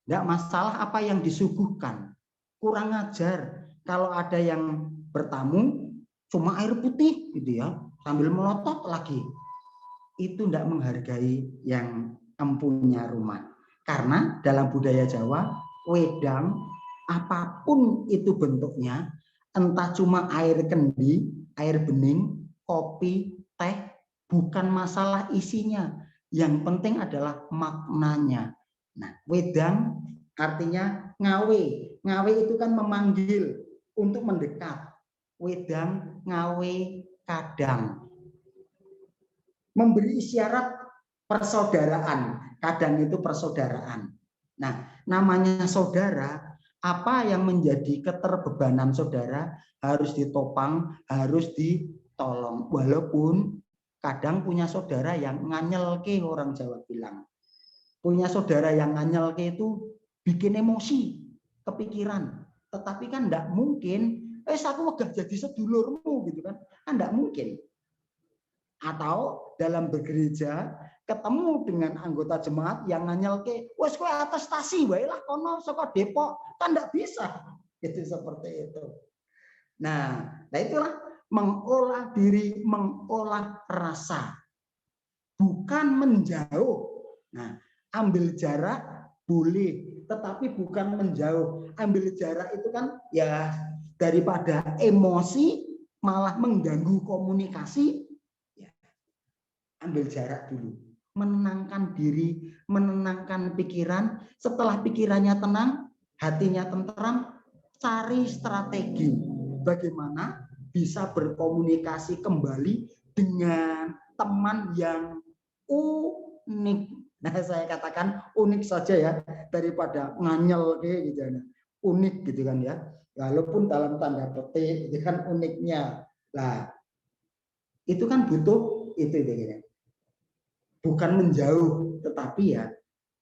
D: Tidak masalah apa yang disuguhkan. Kurang ajar kalau ada yang bertamu cuma air putih gitu ya, sambil melotot lagi. Itu tidak menghargai yang empunya rumah. Karena dalam budaya Jawa, wedang apapun itu bentuknya, entah cuma air kendi, air bening, kopi, teh, bukan masalah isinya. Yang penting adalah maknanya. Nah, wedang artinya ngawe. Ngawe itu kan memanggil untuk mendekat. Wedang, ngawe, kadang. Memberi isyarat persaudaraan. Kadang itu persaudaraan. Nah, namanya saudara, apa yang menjadi keterbebanan saudara harus ditopang, harus ditolong. Walaupun kadang punya saudara yang nganyelke, orang Jawa bilang. Punya saudara yang nganyelke itu bikin emosi, kepikiran. Tetapi kan enggak mungkin, aku wegah jadi sedulurmu gitu kan. Kan enggak mungkin. Atau dalam bergereja ketemu dengan anggota jemaat yang nganyelke, wes kowe atestasi wae lah kono saka Depok, kan enggak bisa. Itu seperti itu. Nah itulah mengolah diri, mengolah rasa. Bukan menjauh. Nah, ambil jarak boleh, tetapi bukan menjauh. Ambil jarak itu kan ya daripada emosi malah mengganggu komunikasi. Ambil jarak dulu, menenangkan diri, menenangkan pikiran. Setelah pikirannya tenang, hatinya tenteram, cari strategi bagaimana bisa berkomunikasi kembali dengan teman yang unik. Nah, saya katakan unik saja ya, daripada nganyel kayak gitu ya. Unik gitu kan ya. Walaupun dalam tanda petik itu kan uniknya. Nah, itu kan butuh itu gitu. Bukan menjauh, tetapi ya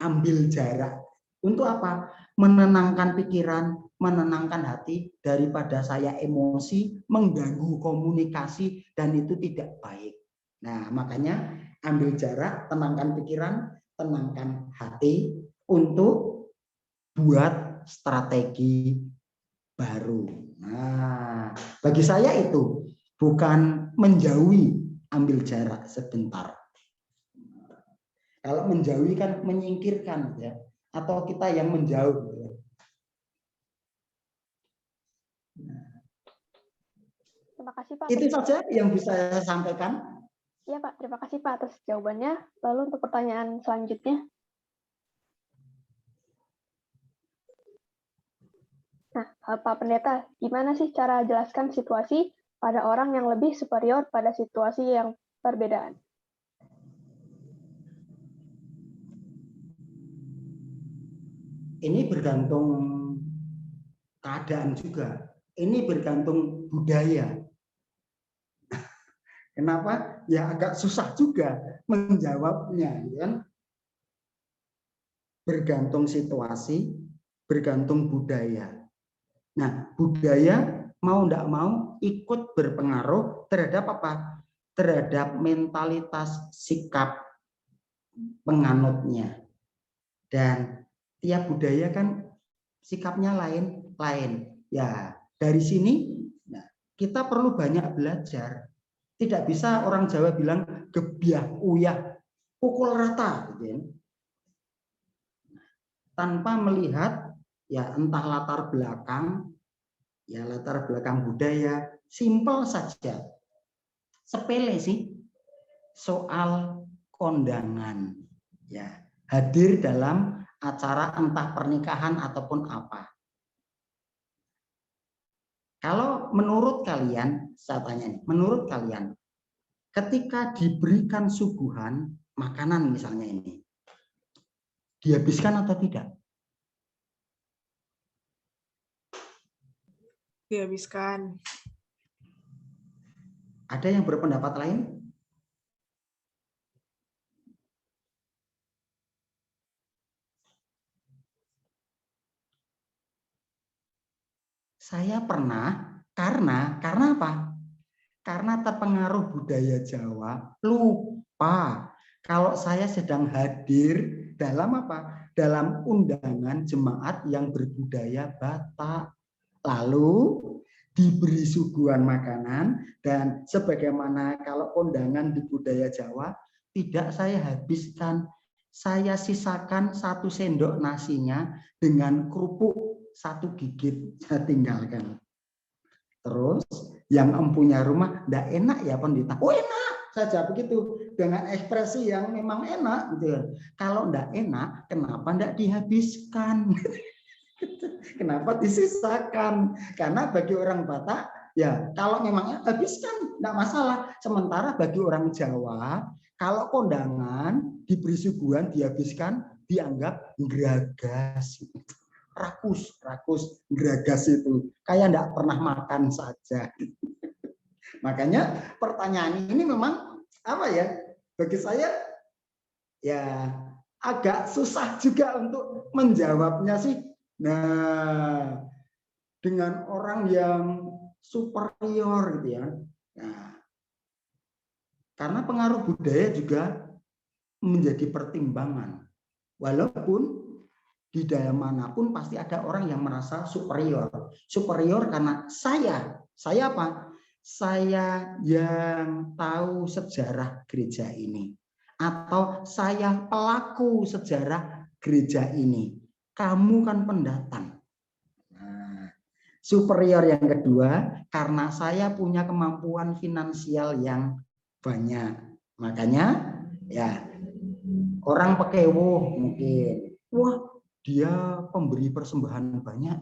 D: ambil jarak. Untuk apa? Menenangkan pikiran, menenangkan hati, daripada saya emosi, mengganggu komunikasi, dan itu tidak baik. Nah, makanya ambil jarak, tenangkan pikiran, tenangkan hati, untuk buat strategi baru. Nah, bagi saya itu bukan menjauhi, ambil jarak sebentar. Kalau menjauhi kan menyingkirkan ya, atau kita yang menjauh.
B: Terima kasih Pak.
D: Itu saja yang bisa saya sampaikan.
B: Ya Pak, terima kasih Pak atas jawabannya. Lalu untuk pertanyaan selanjutnya. Nah, Pak Pendeta, gimana sih cara jelaskan situasi pada orang yang lebih superior pada situasi yang perbedaan?
D: Ini bergantung keadaan juga. Ini bergantung budaya. Kenapa? Ya agak susah juga menjawabnya, kan? Bergantung situasi, bergantung budaya. Nah, budaya mau enggak mau ikut berpengaruh terhadap apa? Terhadap mentalitas sikap penganutnya. Dan tiap budaya kan sikapnya lain-lain. Ya, dari sini kita perlu banyak belajar. Tidak bisa orang Jawa bilang gebyah uyah, pukul rata, gitu. Tanpa melihat ya entah latar belakang, ya latar belakang budaya, simpel saja. Sepele sih, soal kondangan. Ya, hadir dalam acara entah pernikahan ataupun apa. Kalau menurut kalian, saya tanya nih, menurut kalian, ketika diberikan suguhan makanan misalnya ini, dihabiskan atau tidak?
A: Dihabiskan.
D: Ada yang berpendapat lain? Saya pernah, karena apa? karena terpengaruh budaya Jawa, lupa kalau saya sedang hadir dalam apa? Dalam undangan jemaat yang berbudaya Batak. Lalu diberi suguhan makanan, dan sebagaimana kalau kondangan di budaya Jawa, tidak saya habiskan, saya sisakan 1 sendok nasinya dengan kerupuk 1 gigit, saya tinggalkan. Terus yang empunya rumah, ndak enak ya pendeta? Oh enak saja begitu, dengan ekspresi yang memang enak gitu. Kalau ndak enak, kenapa ndak dihabiskan? Kenapa disisakan? Karena bagi orang Batak, ya kalau memangnya habiskan, ndak masalah. Sementara bagi orang Jawa, kalau kondangan diberi suguhan dihabiskan, dianggap geragas. Rakus, geragas itu kayak enggak pernah makan saja. Makanya pertanyaan ini memang apa ya, bagi saya ya agak susah juga untuk menjawabnya sih. Nah, dengan orang yang superior gitu ya. Nah, karena pengaruh budaya juga menjadi pertimbangan. Walaupun di dalam manapun pasti ada orang yang merasa superior. Superior karena saya apa? Saya yang tahu sejarah gereja ini. Atau saya pelaku sejarah gereja ini. Kamu kan pendatang. Nah, superior yang kedua, karena saya punya kemampuan finansial yang banyak. Makanya ya orang pekewo mungkin. Wah, dia pemberi persembahan banyak,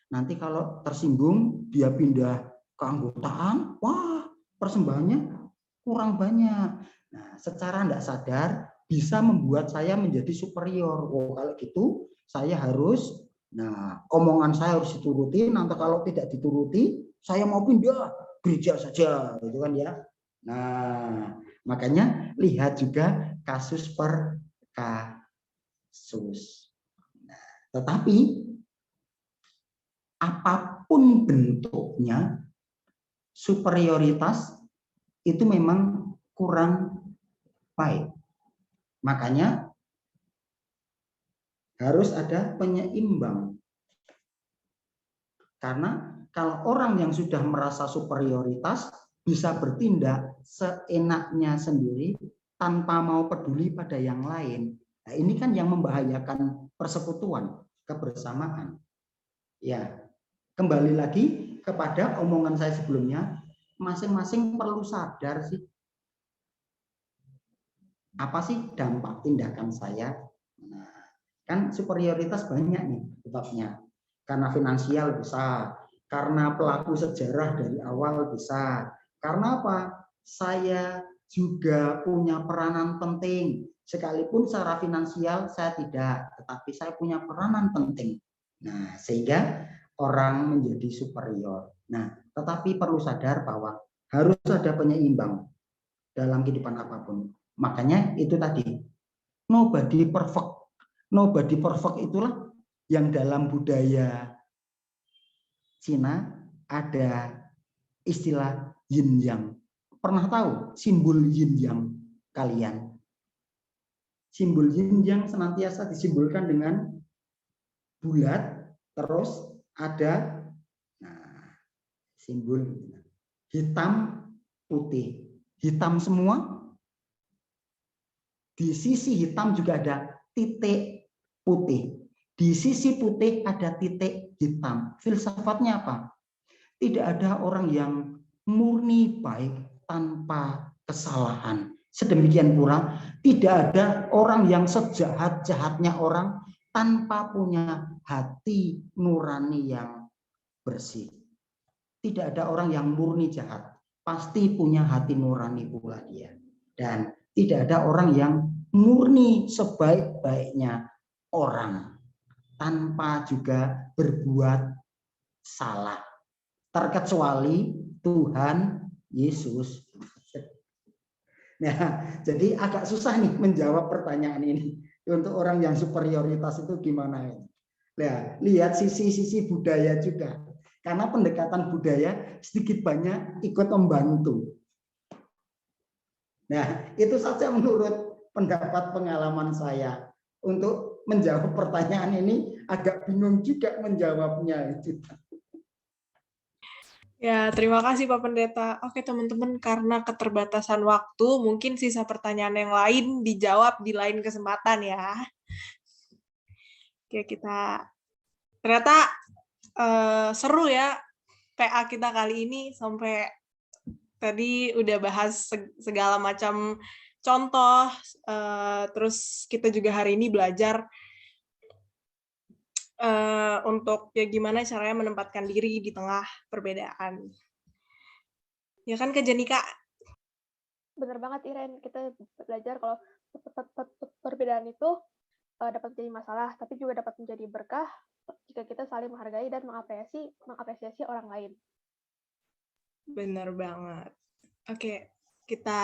D: nanti kalau tersinggung dia pindah keanggotaan, wah persembahannya kurang banyak. Nah, secara tidak sadar bisa membuat saya menjadi superior. Oh, kalau gitu saya harus, nah omongan saya harus dituruti. Nanti kalau tidak dituruti, saya mau pindah gereja saja, gitu kan ya. Nah, makanya lihat juga kasus per kasus. Tetapi apapun bentuknya, superioritas itu memang kurang baik. Makanya harus ada penyeimbang. Karena kalau orang yang sudah merasa superioritas bisa bertindak seenaknya sendiri tanpa mau peduli pada yang lain. Nah, ini kan yang membahayakan persekutuan, kebersamaan. Ya, kembali lagi kepada omongan saya sebelumnya, masing-masing perlu sadar sih. Apa sih dampak tindakan saya? Nah, kan superioritas banyak nih sebabnya. Karena finansial bisa, karena pelaku sejarah dari awal bisa. Karena apa? Saya juga punya peranan penting. Sekalipun secara finansial saya tidak, tetapi saya punya peranan penting. Nah, sehingga orang menjadi superior. Nah, tetapi perlu sadar bahwa harus ada penyeimbang dalam kehidupan apapun. Makanya itu tadi, nobody perfect. Nobody perfect itulah yang dalam budaya Cina ada istilah yin yang. Pernah tahu simbol yin yang kalian? Simbol yin yang senantiasa disimbolkan dengan bulat, terus ada simbol hitam putih. Hitam semua, di sisi hitam juga ada titik putih. Di sisi putih ada titik hitam. Filsafatnya apa? Tidak ada orang yang murni baik tanpa kesalahan. Sedemikian pula tidak ada orang yang sejahat-jahatnya orang tanpa punya hati nurani yang bersih. Tidak ada orang yang murni jahat, pasti punya hati nurani pula dia. Dan tidak ada orang yang murni sebaik-baiknya orang tanpa juga berbuat salah. Terkecuali Tuhan Yesus. Nah, jadi agak susah nih menjawab pertanyaan ini. Untuk orang yang superioritas itu gimana? Nah, lihat sisi-sisi budaya juga. Karena pendekatan budaya sedikit banyak ikut membantu. Nah, itu saja menurut pendapat pengalaman saya. Untuk menjawab pertanyaan ini agak bingung juga menjawabnya.
A: Ya, terima kasih Pak Pendeta. Oke teman-teman, karena keterbatasan waktu, mungkin sisa pertanyaan yang lain dijawab di lain kesempatan ya. Oke, kita ternyata seru ya PA kita kali ini, sampai tadi udah bahas segala macam contoh, terus kita juga hari ini belajar untuk ya gimana caranya menempatkan diri di tengah perbedaan. Ya kan Kak Janika?
B: Bener banget Iren, kita belajar kalau perbedaan itu dapat menjadi masalah, tapi juga dapat menjadi berkah jika kita saling menghargai dan mengapresiasi orang lain.
A: Bener banget. Oke, kita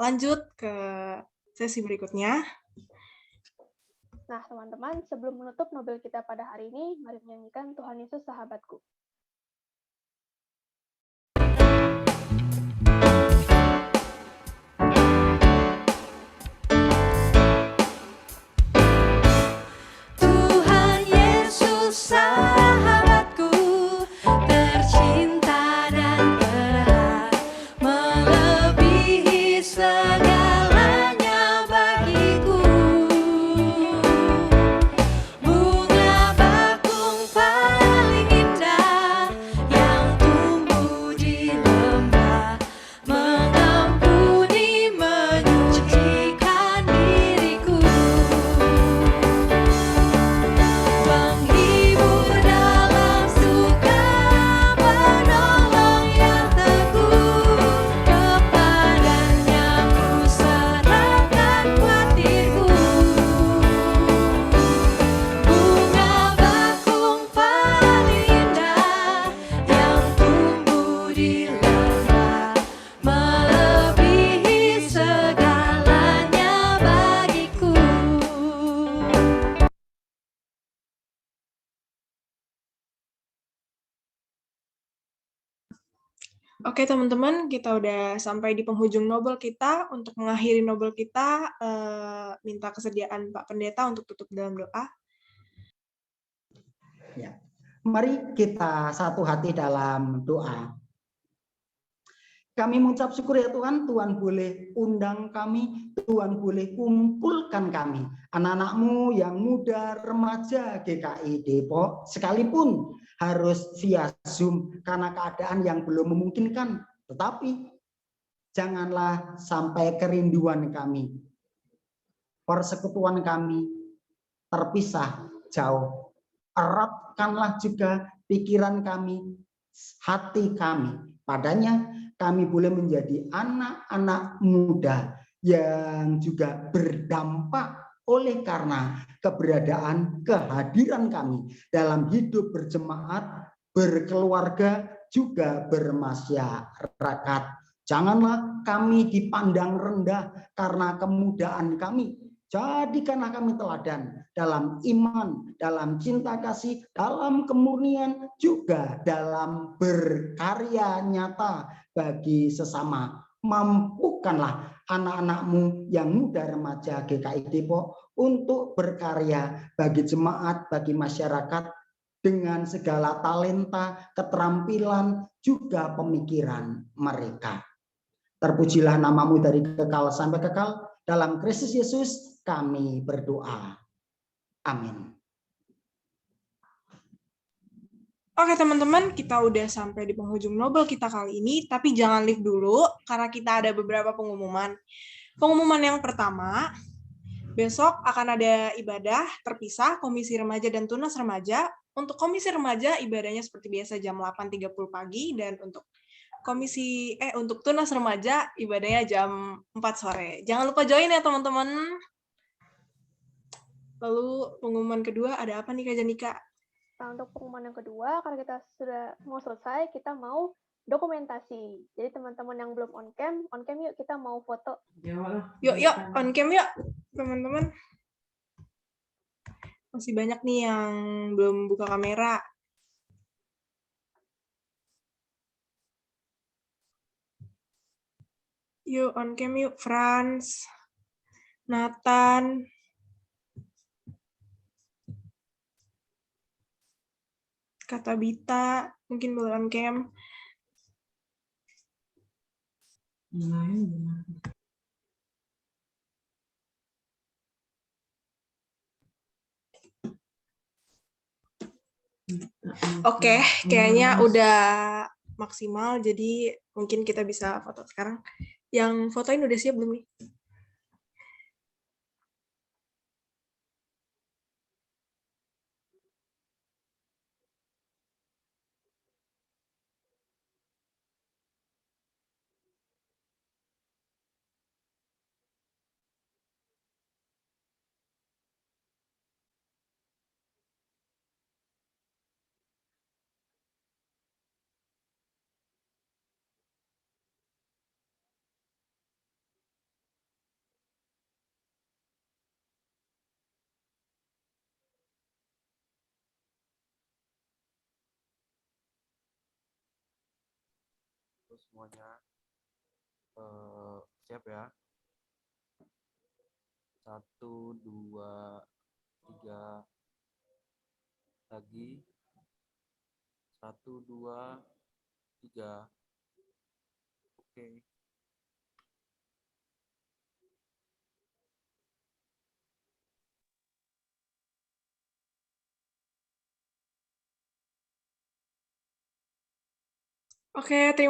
A: lanjut ke sesi berikutnya.
B: Nah, teman-teman, sebelum menutup Nobel kita pada hari ini, mari menyanyikan Tuhan Yesus Sahabatku.
L: Tuhan Yesus sahabatku, tercinta dan berharga, melebihi segalanya bagiku. Bunga bakung paling indah yang tumbuh di lembah, mengampuni, menyucikan diriku. Menghibur dalam suka, penolong yang teguh, kepadanya ku serahkan hatiku. Bunga bakung paling indah yang tumbuh di lembah, melebihi segalanya bagiku.
A: Oke teman-teman, kita udah sampai di penghujung Nobel kita. Untuk mengakhiri Nobel kita, minta kesediaan Pak Pendeta untuk tutup dalam doa.
D: Ya. Mari kita satu hati dalam doa. Kami mengucap syukur ya Tuhan, Tuhan boleh undang kami, Tuhan boleh kumpulkan kami, anak-anak-Mu yang muda, remaja GKI Depok, sekalipun harus via Zoom karena keadaan yang belum memungkinkan. Tetapi janganlah sampai kerinduan kami, persekutuan kami terpisah jauh. Eratkanlah juga pikiran kami, hati kami. Padanya kami boleh menjadi anak-anak muda yang juga berdampak oleh karena keberadaan, kehadiran kami dalam hidup berjemaat, berkeluarga, juga bermasyarakat. Janganlah kami dipandang rendah karena kemudaan kami. Jadikanlah kami teladan dalam iman, dalam cinta kasih, dalam kemurnian, juga dalam berkarya nyata bagi sesama. Mampukanlah anak-anak-Mu yang muda remaja GKI Depok untuk berkarya bagi jemaat, bagi masyarakat dengan segala talenta, keterampilan, juga pemikiran mereka. Terpujilah nama-Mu dari kekal sampai kekal. Dalam Kristus Yesus kami berdoa. Amin.
A: Oke teman-teman, kita udah sampai di penghujung Nobel kita kali ini, tapi jangan leave dulu karena kita ada beberapa pengumuman. Pengumuman yang pertama, besok akan ada ibadah terpisah Komisi Remaja dan Tunas Remaja. Untuk Komisi Remaja ibadahnya seperti biasa jam 8.30 pagi, dan untuk untuk Tunas Remaja ibadahnya jam 4 sore. Jangan lupa join ya teman-teman. Lalu pengumuman kedua ada apa nih Kak Janika?
B: Nah, untuk pengumuman yang kedua, karena kita sudah mau selesai, kita mau dokumentasi. Jadi teman-teman yang belum on cam yuk, kita mau foto.
A: Yuk on cam yuk teman-teman. Masih banyak nih yang belum buka kamera. Yuk, on cam yuk. Franz, Nathan, Kata Bita, mungkin boleh on cam.
E: Yang lain gimana?
A: Oke, kayaknya udah maksimal, jadi mungkin kita bisa foto sekarang. Yang fotoin udah siap belum nih?
M: Terus semuanya siap ya. 1, 2, 3 lagi. 1, 2, 3. Oke.
A: Oke, terima